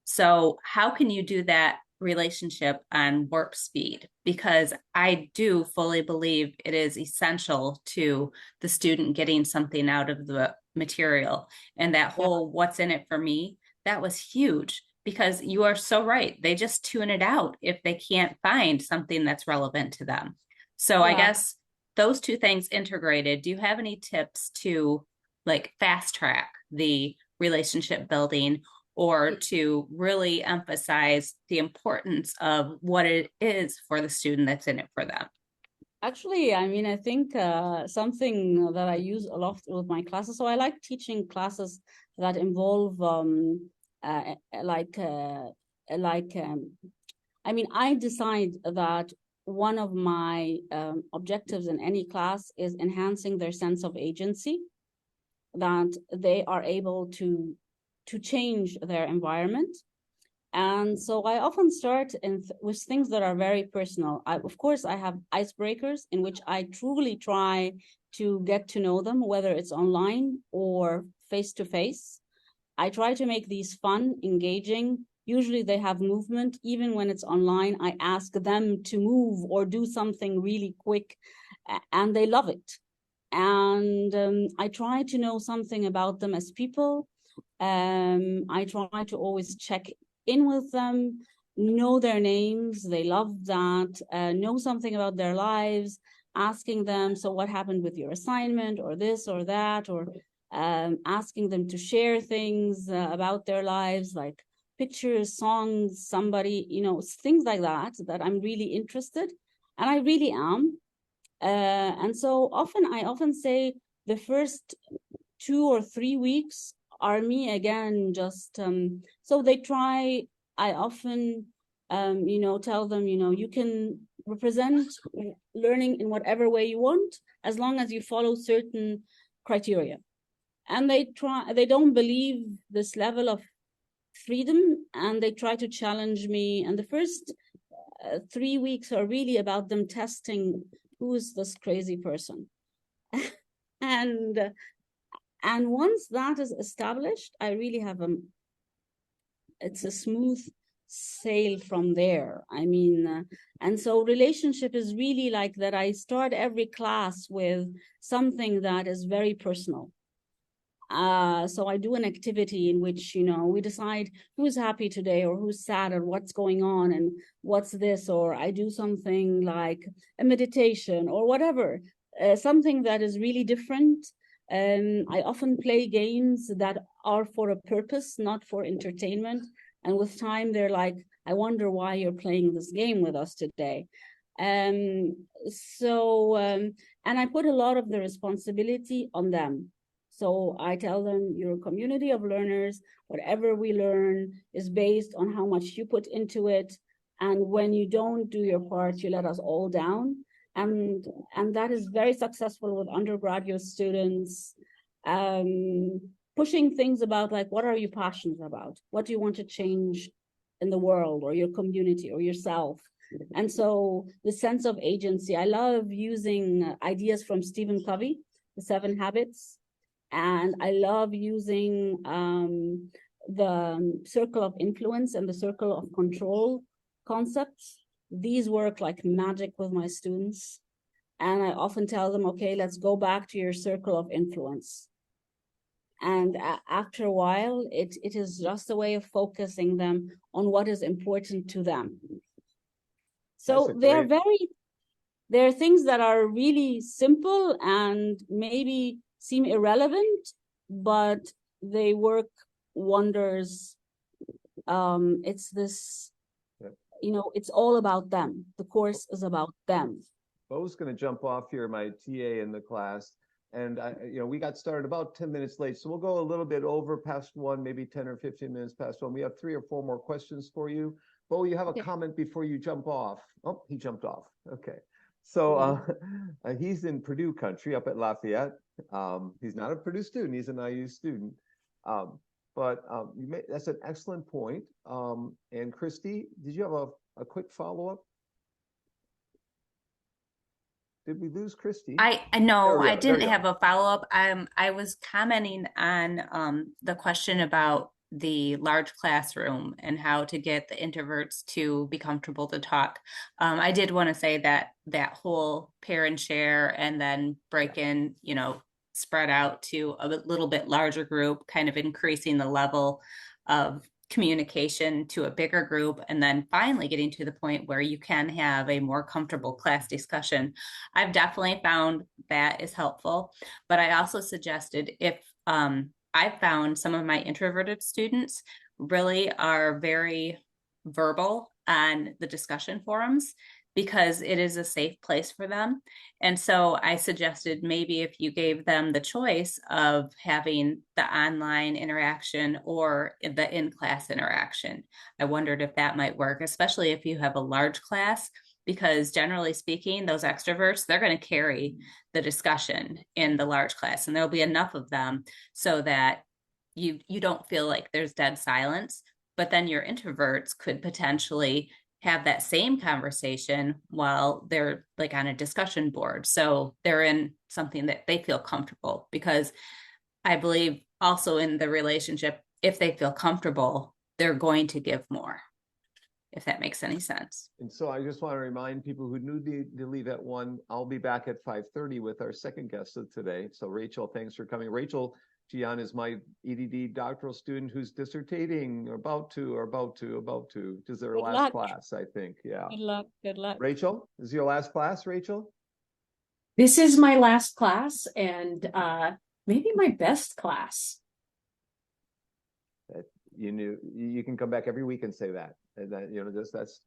So how can you do that relationship on warp speed? Because I do fully believe it is essential to the student getting something out of the material. And that whole what's in it for me, that was huge, because you are so right. They just tune it out if they can't find something that's relevant to them. So I guess those two things integrated, do you have any tips to like fast track the relationship building, or to really emphasize the importance of what it is for the student that's in it for them? Actually, I mean, I think something that I use a lot with my classes. So I like teaching classes that involve I mean, I decide that one of my objectives in any class is enhancing their sense of agency, that they are able to change their environment. And so I often start with things that are very personal. Of course, I have icebreakers in which I truly try to get to know them, whether it's online or face-to-face. I try to make these fun, engaging. Usually they have movement. Even when it's online, I ask them to move or do something really quick, and they love it. And I try to know something about them as people. I try to always check in with them, know their names. They love that. Know something about their lives, asking them, so what happened with your assignment, or this or that, or asking them to share things about their lives, like pictures, songs, somebody, you know, things like that, that I'm really interested, and I really am. And so I often say the first 2 or 3 weeks are me again, just so they try. I often you know, tell them, you know, you can represent learning in whatever way you want, as long as you follow certain criteria. And they don't believe this level of freedom, and they try to challenge me. And the first 3 weeks are really about them testing, who is this crazy person? And once that is established, I really have it's a smooth sail from there. I mean, and so relationship is really like that. I start every class with something that is very personal. So I do an activity in which, you know, we decide who's happy today, or who's sad, or what's going on, and what's this, or I do something like a meditation or whatever, something that is really different. I often play games that are for a purpose, not for entertainment. And with time, they're like, I wonder why you're playing this game with us today. And I put a lot of the responsibility on them. So I tell them, you're a community of learners. Whatever we learn is based on how much you put into it. And when you don't do your part, you let us all down. And that is very successful with undergraduate students, pushing things about, like, what are you passionate about? What do you want to change in the world, or your community, or yourself? And so the sense of agency, I love using ideas from Stephen Covey, The 7 Habits. And I love using circle of influence and the circle of control concepts. These work like magic with my students. And I often tell them, okay, let's go back to your circle of influence. And after a while, it is just a way of focusing them on what is important to them. So there are things that are really simple and maybe seem irrelevant, but they work wonders. It's this, it's all about them. The course is about them. Bo's going to jump off here, my TA in the class. And we got started about 10 minutes late, so we'll go a little bit over past one, maybe 10 or 15 minutes past one. We have 3 or 4 more questions for you. Bo, you have a comment before you jump off. Oh, he jumped off. Okay. So he's in Purdue country up at Lafayette. He's not a Purdue student. He's an IU student. That's an excellent point. And Christy, did you have a quick follow-up? Did we lose Christy? I didn't have a follow-up. I was commenting on the question about the large classroom and how to get the introverts to be comfortable to talk. I did want to say that whole pair and share and then break in, spread out to a little bit larger group, kind of increasing the level of communication to a bigger group, and then finally getting to the point where you can have a more comfortable class discussion. I've definitely found that is helpful, but I also suggested if I found some of my introverted students really are very verbal on the discussion forums because it is a safe place for them. And so I suggested maybe if you gave them the choice of having the online interaction or the in-class interaction, I wondered if that might work, especially if you have a large class, because generally speaking, those extroverts, they're going to carry the discussion in the large class, and there'll be enough of them so that you don't feel like there's dead silence. But then your introverts could potentially have that same conversation while they're like on a discussion board. So they're in something that they feel comfortable, because I believe also in the relationship, if they feel comfortable, they're going to give more, if that makes any sense. And so I just want to remind people who knew to leave at 1, I'll be back at 5:30 with our second guest of today. So Rachel, thanks for coming. Rachel Gihan is my EDD doctoral student who's dissertating, or about to. This is their last class, I think. Yeah. Good luck. Rachel, is your last class, Rachel? This is my last class, and maybe my best class. You can come back every week and say that. And that, that's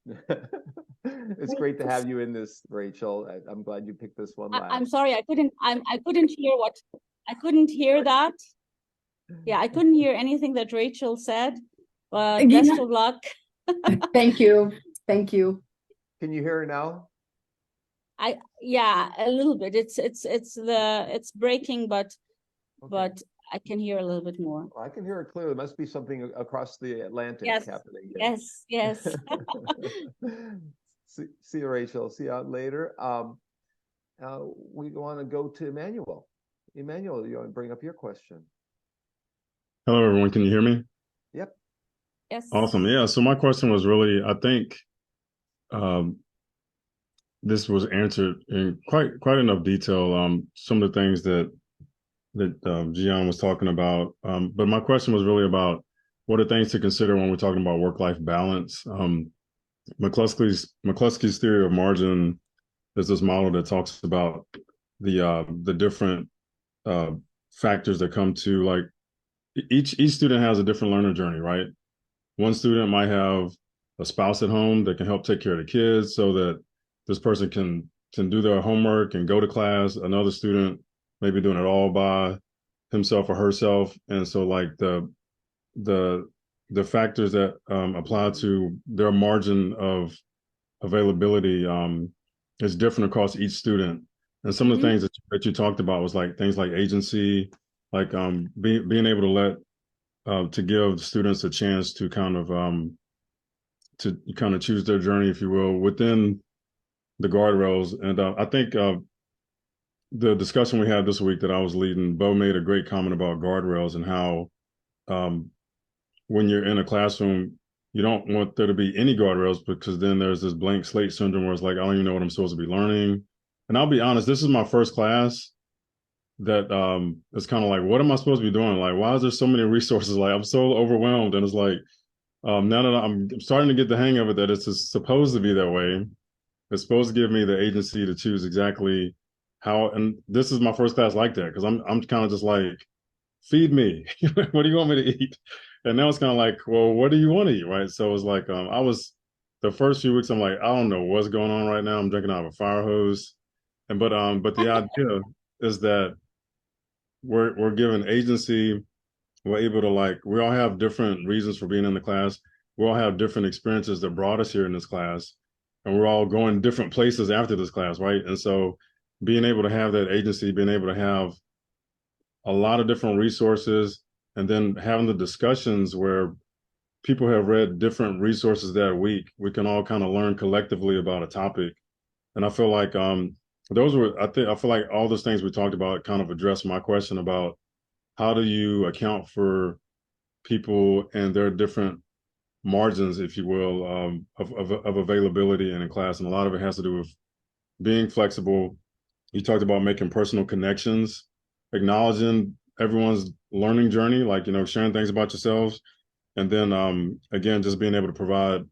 it's great to have you in this, Rachel. I'm glad you picked this one last. I'm sorry, I couldn't hear that. Yeah, I couldn't hear anything that Rachel said, but best of luck. Thank you. Thank you. Can you hear her now? Yeah, a little bit. It's breaking, but Okay. but I can hear a little bit more. Well, I can hear it clearly. There must be something across the Atlantic happening. Yes. See you, Rachel. See you out later. We want to go to Emmanuel. Emmanuel, you want to bring up your question? Hello, everyone. Can you hear me? Yep. Yes. Awesome. Yeah. So my question was really, I think this was answered in quite enough detail. Some of the things that Gihan was talking about. But my question was really about what are things to consider when we're talking about work-life balance. McCluskey's theory of margin is this model that talks about the different factors that come to, like, each student has a different learner journey, right? One student might have a spouse at home that can help take care of the kids so that this person can do their homework and go to class. Another student may be doing it all by himself or herself. And so, like, the factors that apply to their margin of availability is different across each student. And some of the things that you talked about was like things like agency, like being able to to give students a chance to kind of choose their journey, if you will, within the guardrails. And I think the discussion we had this week that I was leading, Bo made a great comment about guardrails and how when you're in a classroom, you don't want there to be any guardrails, because then there's this blank slate syndrome where it's like, I don't even know what I'm supposed to be learning. And I'll be honest, this is my first class that it's kind of like, what am I supposed to be doing? Like, why is there so many resources? Like, I'm so overwhelmed. And it's like, now that I'm starting to get the hang of it, that it's supposed to be that way. It's supposed to give me the agency to choose exactly how. And this is my first class like that, because I'm kind of just like, feed me. What do you want me to eat? And now it's kind of like, well, what do you want to eat, right? So it's like, I was the first few weeks, I'm like, I don't know what's going on right now. I'm drinking out of a fire hose, and but the idea is that we're given agency. We're able to, like, we all have different reasons for being in the class. We all have different experiences that brought us here in this class, and we're all going different places after this class, right? And so being able to have that agency, being able to have a lot of different resources, and then having the discussions where people have read different resources that week, we can all kind of learn collectively about a topic. And I feel like I feel like all those things we talked about kind of address my question about how do you account for people and their different margins, if you will, of availability and in class. And a lot of it has to do with being flexible. You talked about making personal connections, acknowledging everyone's learning journey, like, sharing things about yourselves. And then, again, just being able to provide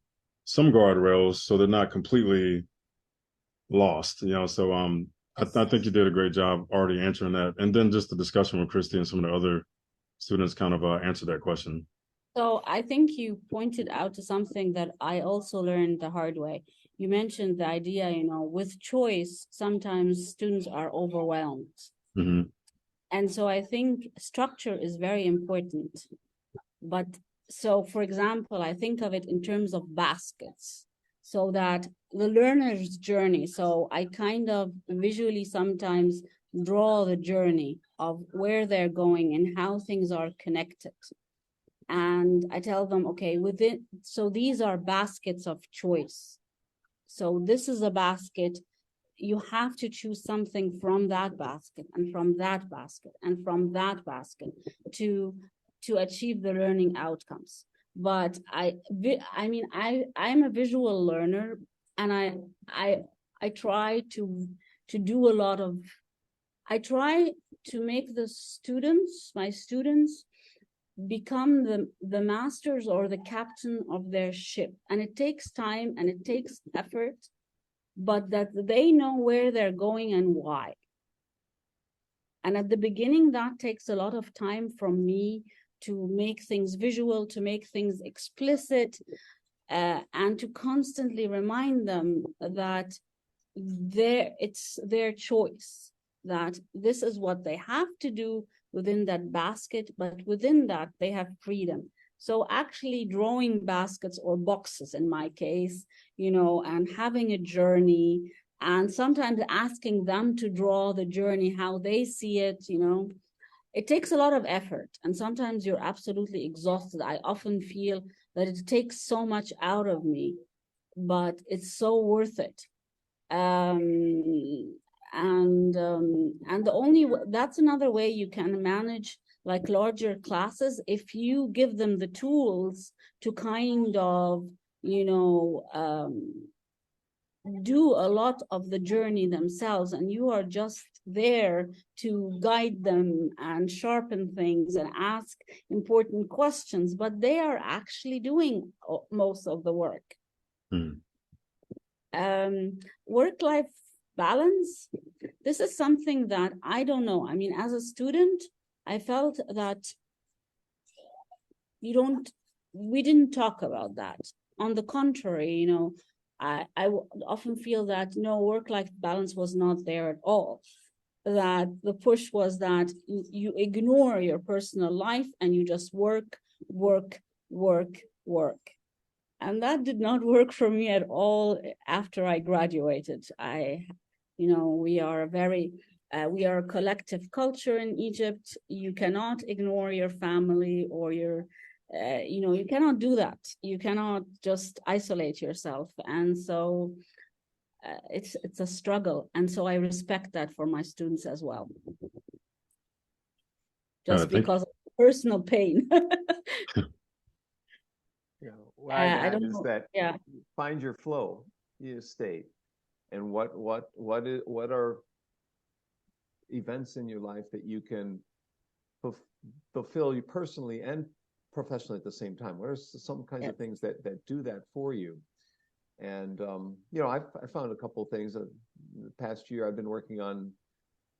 some guardrails so they're not completely lost, So I think you did a great job already answering that. And then just the discussion with Christy and some of the other students kind of answered that question. So I think you pointed out to something that I also learned the hard way. You mentioned the idea, with choice, sometimes students are overwhelmed. Mm-hmm. And so I think structure is very important. But so, for example, I think of it in terms of baskets, so that the learner's journey. So I kind of visually sometimes draw the journey of where they're going and how things are connected. And I tell them, okay, so these are baskets of choice. So this is a basket. You have to choose something from that basket and from that basket and from that basket to achieve the learning outcomes. But I'm a visual learner, and I try to do a lot of, I try to make my students become the masters or the captain of their ship. And it takes time and it takes effort, but that they know where they're going and why. And at the beginning, that takes a lot of time from me to make things visual, to make things explicit, and to constantly remind them that it's their choice, that this is what they have to do within that basket, but within that they have freedom. So actually drawing baskets or boxes in my case, and having a journey, and sometimes asking them to draw the journey, how they see it, it takes a lot of effort. And sometimes you're absolutely exhausted. I often feel that it takes so much out of me, but it's so worth it. And that's another way you can manage like larger classes, if you give them the tools to kind of do a lot of the journey themselves, and you are just there to guide them and sharpen things and ask important questions, but they are actually doing most of the work. Work-life balance, this is something that I don't know. I mean, as a student, I felt that we didn't talk about that. On the contrary, I often feel that no, work-life balance was not there at all. That the push was that you ignore your personal life and you just work. And that did not work for me at all after I graduated. We are we are a collective culture in Egypt. You cannot ignore your family or your, you cannot do that. You cannot just isolate yourself. And so it's a struggle. And so I respect that for my students as well. Just because of personal pain. what I'd I add don't is know. that Yeah. find your flow, your state, and what are events in your life that you can fulfill you personally and professionally at the same time. What are some kinds of things that do that for you? And I found a couple of things. The past year, I've been working on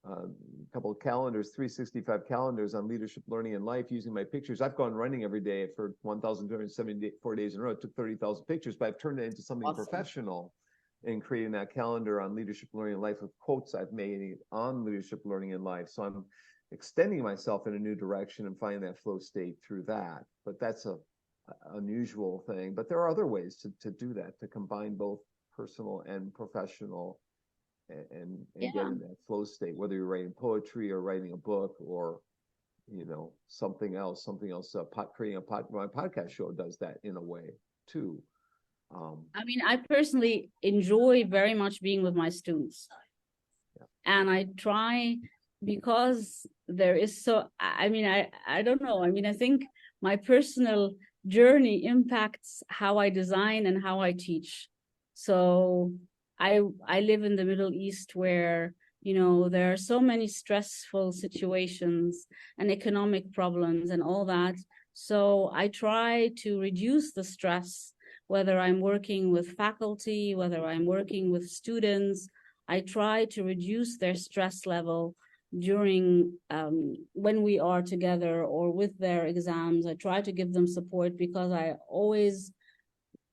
a couple of calendars, 365 calendars on leadership, learning, and life using my pictures. I've gone running every day for 1,274 days in a row. It took 30,000 pictures, but I've turned it into something professional in creating that calendar on leadership, learning, and life with quotes I've made on leadership, learning, and life. So I'm extending myself in a new direction and finding that flow state through that. But that's a unusual thing. But there are other ways to do that, to combine both personal and professional and get in that flow state, whether you're writing poetry or writing a book or something else. Creating my podcast show does that in a way too. I mean, I personally enjoy very much being with my students, and I try, because there is I don't know. I mean, I think my personal journey impacts how I design and how I teach. So I live in the Middle East, where there are so many stressful situations and economic problems and all that. So I try to reduce the stress, whether I'm working with faculty, whether I'm working with students. I try to reduce their stress level during when we are together or with their exams. I try to give them support, because I always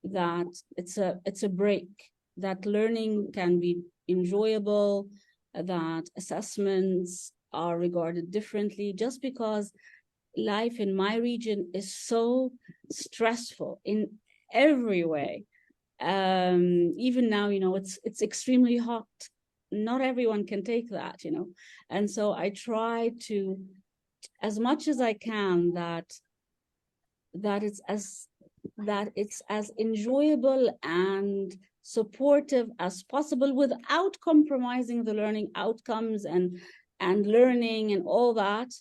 that it's a break, that learning can be enjoyable, that assessments are regarded differently, just because life in my region is so stressful in every way. Even now, it's extremely hot. Not everyone can take that, and so I try to, as much as I can, that it's as enjoyable and supportive as possible, without compromising the learning outcomes and learning and all that,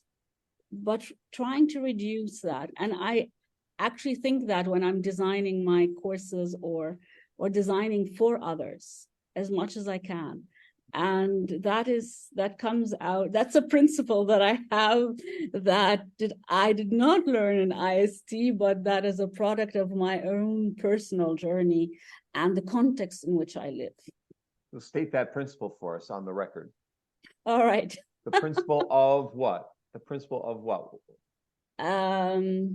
but trying to reduce that. And I actually think that when I'm designing my courses or designing for others, as much as I can. And that comes out, that's a principle that I have, that I did not learn in IST, but that is a product of my own personal journey and the context in which I live. So state that principle for us on the record. All right. The principle of what? The principle of what? The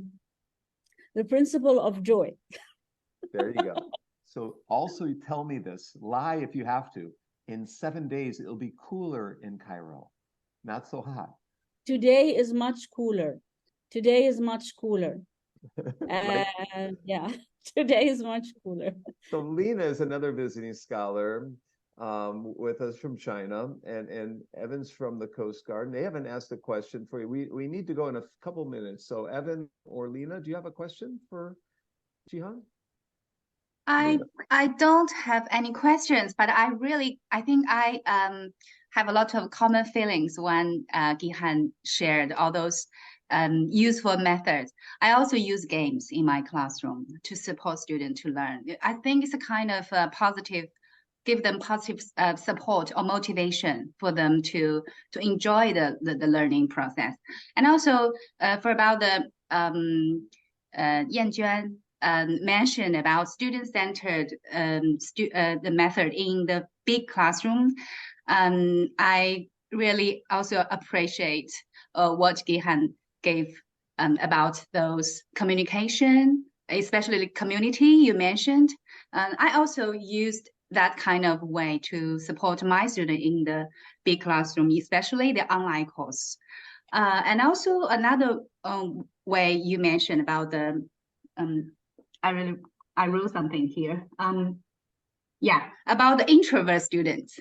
principle of joy. There you go. So also tell me this, lie if you have to. In 7 days, it'll be cooler in Cairo, not so hot. Today is much cooler. Today is much cooler. Right? Yeah, today is much cooler. So Lena is another visiting scholar with us from China, and Evan's from the Coast Guard. And they haven't asked a question for you. We need to go in a couple minutes. So Evan or Lena, do you have a question for Gihan? I don't have any questions, but I think I have a lot of common feelings when Gihan shared all those useful methods. I also use games in my classroom to support students to learn. I think it's a kind of give them positive support or motivation for them to enjoy the learning process. And also for about the Yanjuan mentioned about student-centered the method in the big classroom. I really also appreciate what Gihan gave about those communication, especially the community you mentioned. I also used that kind of way to support my student in the big classroom, especially the online course. And also another way you mentioned about the I wrote something here. About the introvert students.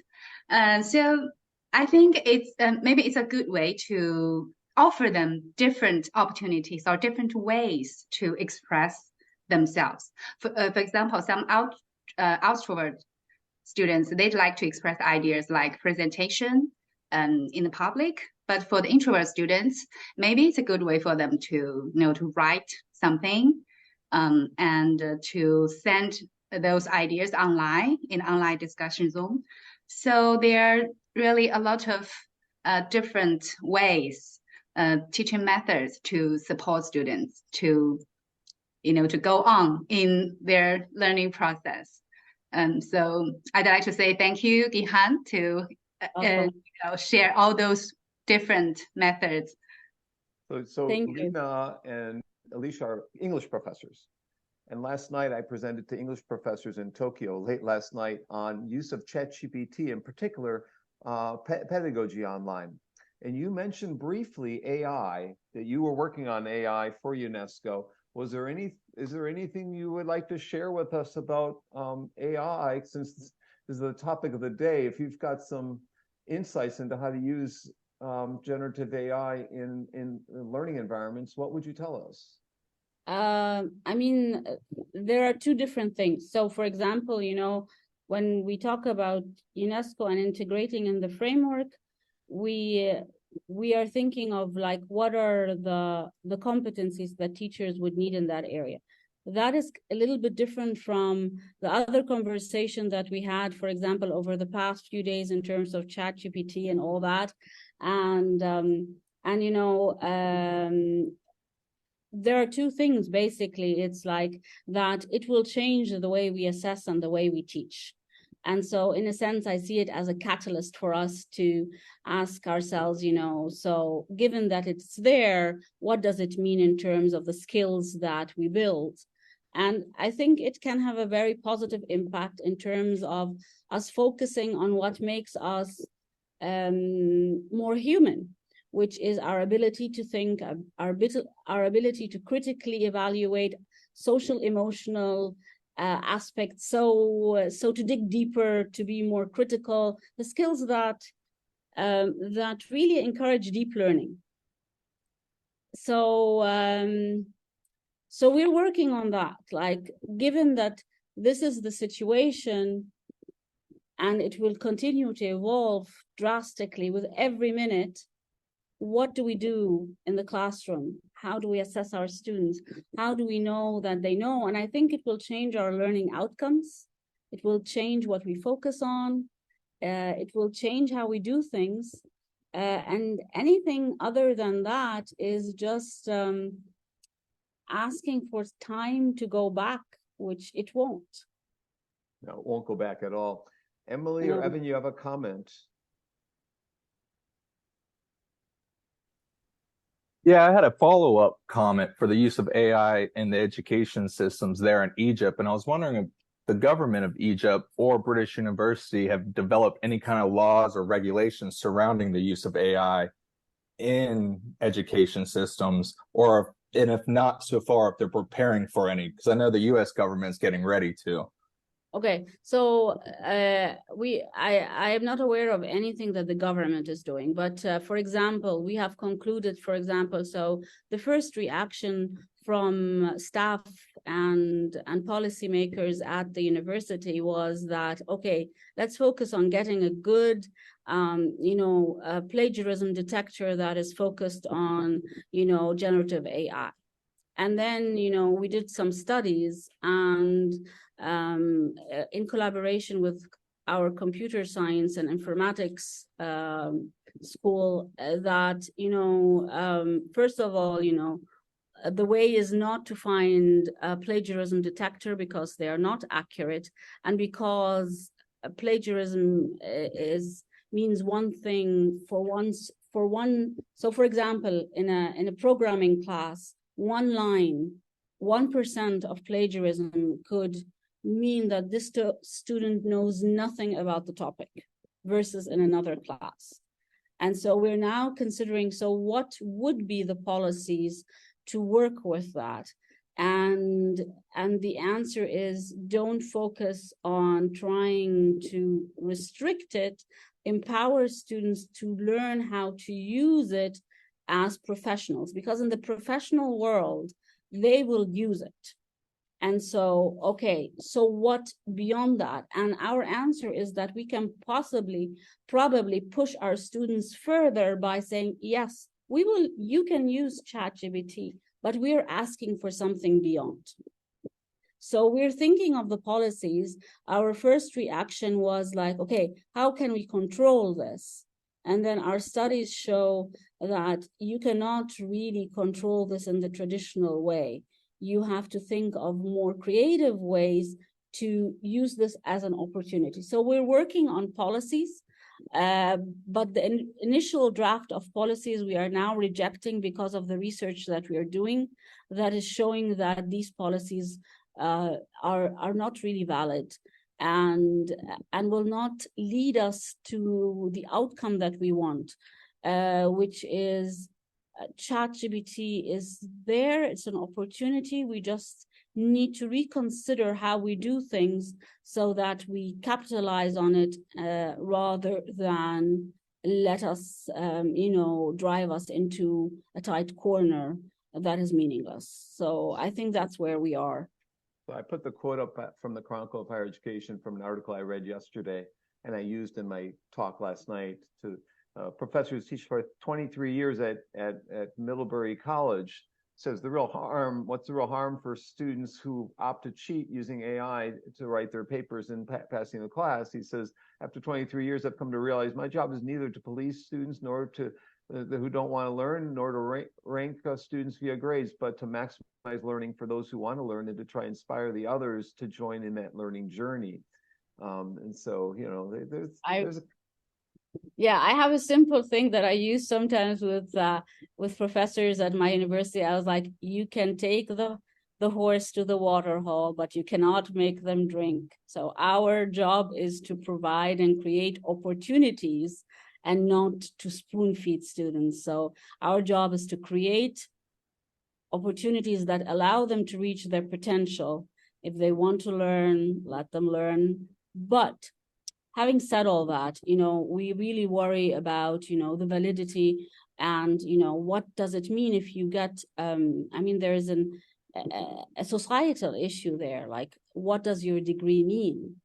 So I think it's maybe it's a good way to offer them different opportunities or different ways to express themselves. For example, some extrovert students, they'd like to express ideas like presentation in the public. But for the introvert students, maybe it's a good way for them to to write something. and to send those ideas online in online discussion zone. So there are really a lot of different ways, teaching methods to support students to, to go on in their learning process. So I'd like to say thank you, Gihan, to share all those different methods. So Thank you. Lena and Alicia are English professors. And last night I presented to English professors in Tokyo late last night on use of ChatGPT, in particular pedagogy online. And you mentioned briefly AI, that you were working on AI for UNESCO. Is there anything you would like to share with us about AI, since this is the topic of the day? If you've got some insights into how to use generative AI in learning environments, what would you tell us? I mean, there are two different things. So, for example, when we talk about UNESCO and integrating in the framework, we are thinking of like, what are the competencies that teachers would need in that area. That is a little bit different from the other conversation that we had, for example, over the past few days in terms of ChatGPT and all that. And there are two things, basically. It's like that it will change the way we assess and the way we teach. And so in a sense, I see it as a catalyst for us to ask ourselves, so given that it's there, what does it mean in terms of the skills that we build? And I think it can have a very positive impact in terms of us focusing on what makes us more human, which is our ability to think, our ability to critically evaluate social, emotional aspects. So to dig deeper, to be more critical, the skills that really encourage deep learning. So we're working on that. Like, given that this is the situation, and it will continue to evolve drastically with every minute, what do we do in the classroom? How do we assess our students? How do we know that they know? And I think it will change our learning outcomes. It will change what we focus on. It will change how we do things. And anything other than that is just asking for time to go back, which it won't. No, it won't go back at all. Emily or Evan, you have a comment? Yeah, I had a follow-up comment for the use of AI in the education systems there in Egypt. And I was wondering if the government of Egypt or British University have developed any kind of laws or regulations surrounding the use of AI in education systems, and if not so far, if they're preparing for any, because I know the US government's getting ready to. Okay, so I am not aware of anything that the government is doing, but for example, we have concluded, for example, so the first reaction from staff and policymakers at the university was that, okay, let's focus on getting a good a plagiarism detector that is focused on generative AI. And then we did some studies, and in collaboration with our computer science and informatics school, that first of all, the way is not to find a plagiarism detector because they are not accurate, and because plagiarism means one thing for one. So for example, in a programming class, one line, 1% of plagiarism could mean that this student knows nothing about the topic, versus in another class. And so we're now considering, so what would be the policies to work with that? And the answer is, don't focus on trying to restrict it, empower students to learn how to use it as professionals, because in the professional world, they will use it. And so, okay, so what beyond that? And our answer is that we can probably push our students further by saying, yes, you can use ChatGPT, but we're asking for something beyond. So we're thinking of the policies. Our first reaction was like, okay, how can we control this? And then our studies show that you cannot really control this in the traditional way. You have to think of more creative ways to use this as an opportunity. So we're working on policies, but the initial draft of policies we are now rejecting because of the research that we are doing that is showing that these policies are not really valid and will not lead us to the outcome that we want, which is ChatGPT is there. It's an opportunity. We just need to reconsider how we do things so that we capitalize on it rather than let us, drive us into a tight corner that is meaningless. So I think that's where we are. So I put the quote up from the Chronicle of Higher Education from an article I read yesterday, and I used in my talk last night to professors teach for 23 years at Middlebury College. Says what's the real harm for students who opt to cheat using AI to write their papers and passing the class? He says, after 23 years, I've come to realize my job is neither to police students nor to who don't want to learn, nor to rank students via grades, but to maximize learning for those who want to learn and to try and inspire the others to join in that learning journey. And so, there's yeah, I have a simple thing that I use sometimes with professors at my university. I was like, you can take the horse to the water hole, but you cannot make them drink. So our job is to provide and create opportunities and not to spoon feed students. So our job is to create opportunities that allow them to reach their potential. If they want to learn, let them learn. But having said all that, we really worry about, the validity and, what does it mean if you get, there is a societal issue there, like what does your degree mean?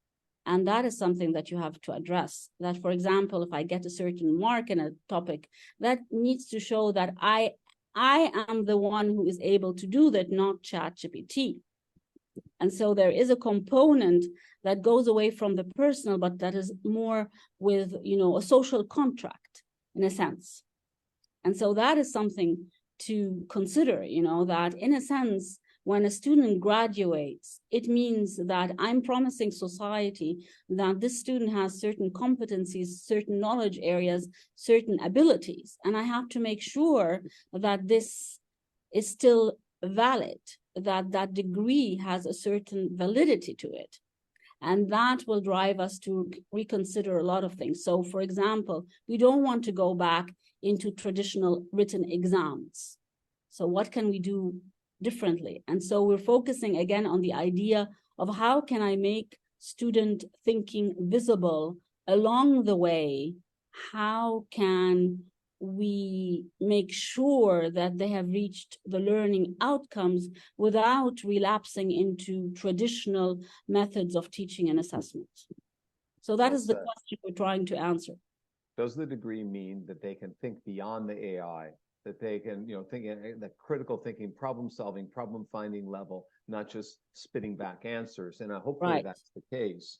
And that is something that you have to address. That, for example, if I get a certain mark in a topic, that needs to show that I am the one who is able to do that, not ChatGPT. And so there is a component that goes away from the personal, but that is more with, a social contract in a sense. And so that is something to consider, that in a sense, when a student graduates, it means that I'm promising society that this student has certain competencies, certain knowledge areas, certain abilities. And I have to make sure that this is still valid, that degree has a certain validity to it. And that will drive us to reconsider a lot of things. So, for example, we don't want to go back into traditional written exams. So what can we do differently? And so we're focusing again on the idea of how can I make student thinking visible along the way? How can we make sure that they have reached the learning outcomes without relapsing into traditional methods of teaching and assessment? So that is the question we're trying to answer. Does the degree mean that they can think beyond the AI, that they can, think at the critical thinking, problem solving, problem finding level, not just spitting back answers? And hopefully that's the case.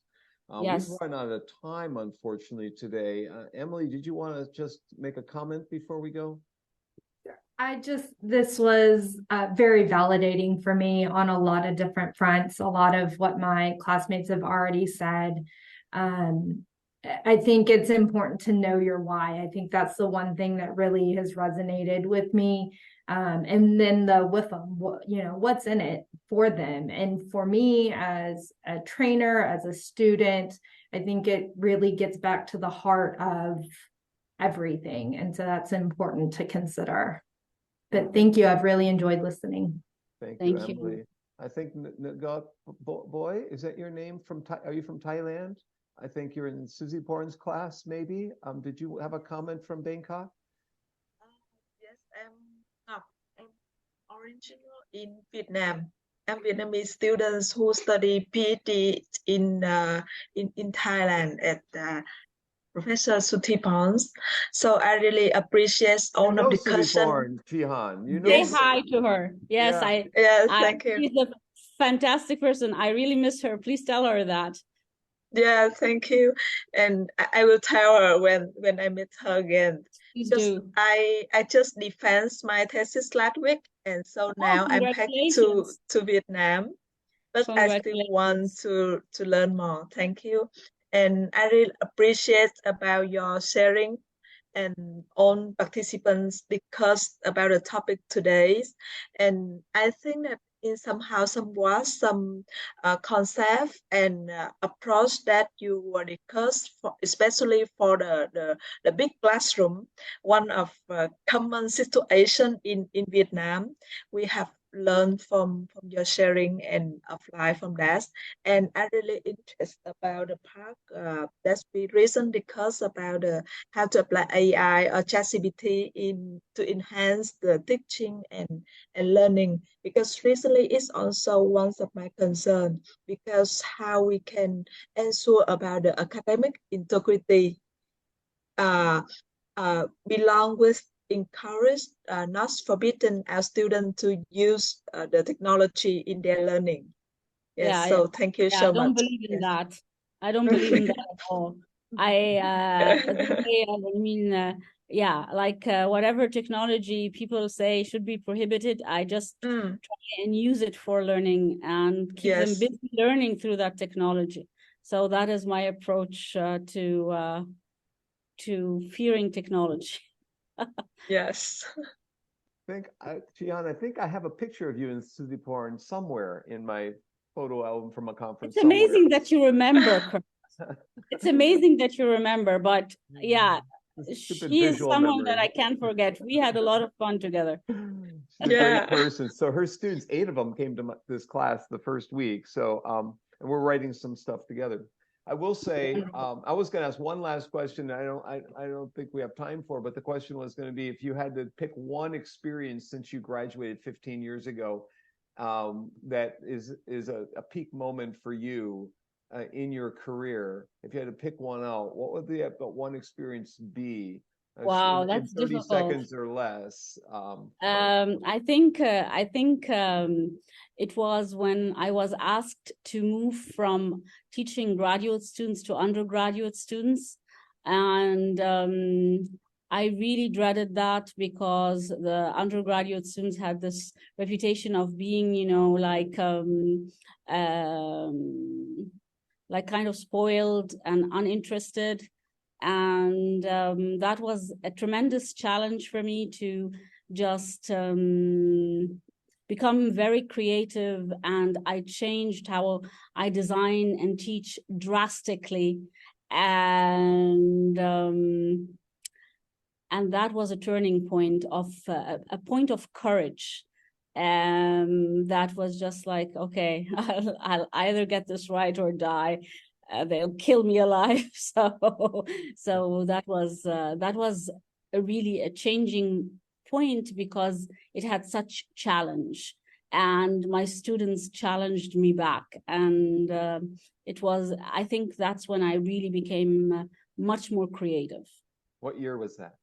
Yes. We've run out of time, unfortunately, today. Emily, did you want to just make a comment before we go? This was very validating for me on a lot of different fronts, a lot of what my classmates have already said. I think it's important to know your why. I think that's the one thing that really has resonated with me. And then the with them, what's in it for them. And for me as a trainer, as a student, I think it really gets back to the heart of everything. And so that's important to consider. But thank you. I've really enjoyed listening. Thank you, Emily. I think Nagat Boy, is that your name? Are you from Thailand? I think you're in Susie Bourne's class, maybe. Did you have a comment from Bangkok? Yes, I'm original in Vietnam. I'm Vietnamese students who study PhD in Thailand at Professor Suthiporn. So I really appreciate all of the questions. Gihan, Say hi to her. Yes, yes, thank you. She's a fantastic person. I really miss her. Please tell her that. Yeah, thank you. And I will tell her when I meet her again. Please Just do. I just defense my thesis last week, and so now I'm back to Vietnam, but I still want to learn more. Thank you. And I really appreciate about your sharing and all participants discuss about the topic today. And I think that in somehow somewhat some concept and approach that you were discussed for, especially for the big classroom, one of common situation in Vietnam we have learned from your sharing and apply from that. And I really interested about the part that's the reason because about how to apply AI or ChatGPT in to enhance the teaching and learning, because recently it's also one of my concern because how we can ensure about the academic integrity belong with encouraged, not forbidden our students to use the technology in their learning. Yes, Yeah, so thank you so I don't much. believe in that. I don't believe in that at all. Yeah, like whatever technology people say should be prohibited, I just try and use it for learning and keep them busy learning through that technology. So that is my approach to fearing technology. Yes. Gihan, I think I have a picture of you in Suzy Porn somewhere in my photo album from a conference. It's amazing that you remember. It's amazing that you remember, but yeah, she is someone that I can't forget. We had a lot of fun together. She's a great person. So her students, 8 of them came to this class the first week. So, and we're writing some stuff together. I will say, I was going to ask one last question. I don't think we have time for, but the question was going to be if you had to pick one experience since you graduated 15 years ago, that is a peak moment for you in your career. If you had to pick one out, what would the one experience be? Wow, that's 30 difficult. seconds or less. I think it was when I was asked to move from teaching graduate students to undergraduate students, and I really dreaded that because the undergraduate students had this reputation of being, you know, like kind of spoiled and uninterested. And that was a tremendous challenge for me to just become very creative, and I changed how I design and teach drastically, and that was a turning point of a point of courage. That was just like, okay, I'll either get this right or die. They'll kill me alive. So that was really a changing point because it had such challenge, and my students challenged me back, and I think that's when I really became much more creative. What year was that?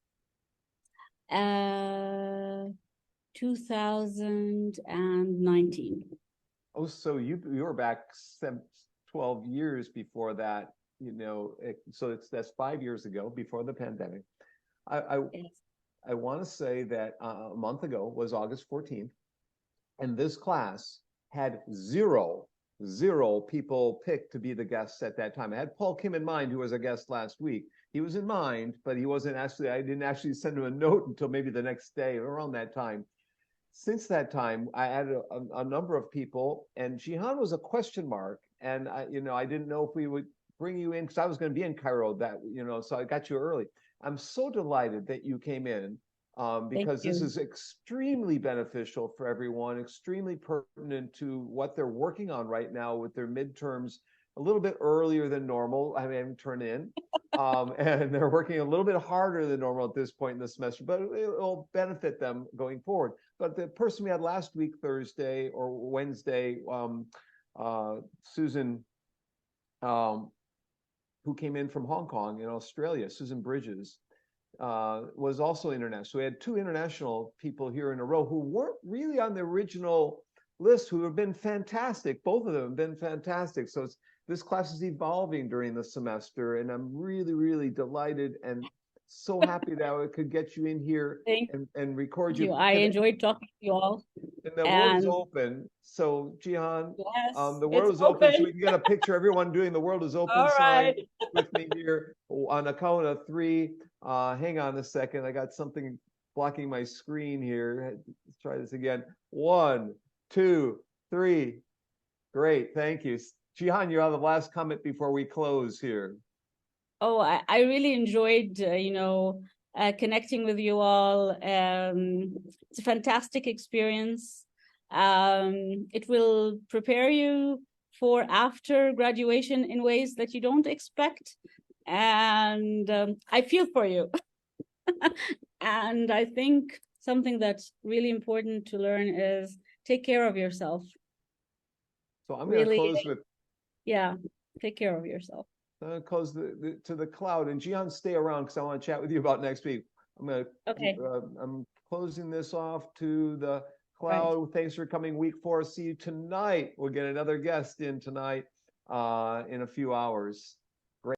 2019. Oh, so you were back 12 years before that, you know, so that's 5 years ago, before the pandemic. I want to say that a month ago was August 14th, and this class had zero people picked to be the guests at that time. I had Paul Kim in mind, who was a guest last week. He was in mind, but he wasn't actually, I didn't actually send him a note until maybe the next day around that time. Since that time, I added a number of people, and Gihan was a question mark. And I didn't know if we would bring you in because I was going to be in Cairo so I got you early. I'm so delighted that you came in because this is extremely beneficial for everyone, extremely pertinent to what they're working on right now with their midterms a little bit earlier than normal. I haven't turned in. And they're working a little bit harder than normal at this point in the semester, but it'll benefit them going forward. But the person we had last week, Thursday or Wednesday, Susan, who came in from Hong Kong in Australia, Susan Bridges, was also international. So we had 2 international people here in a row who weren't really on the original list who have been fantastic. Both of them have been fantastic. So this class is evolving during the semester, and I'm really, really delighted and so happy that I could get you in here and record you. I enjoyed talking to you all. And the world is open. So Gihan, yes, the world is open. So we can get a picture. Everyone doing the world is open all sign right. with me here on a count of 3. Hang on a second. I got something blocking my screen here. Let's try this again. 1, 2, 3. Great. Thank you. Gihan, you have the last comment before we close here. Oh, I really enjoyed, connecting with you all. It's a fantastic experience. It will prepare you for after graduation in ways that you don't expect. And I feel for you. And I think something that's really important to learn is take care of yourself. So I'm going to close with. Yeah, take care of yourself. I'm going to close to the cloud, and Gihan, stay around because I want to chat with you about next week. I'm closing this off to the cloud. Right. Thanks for coming week 4. See you tonight. We'll get another guest in tonight in a few hours.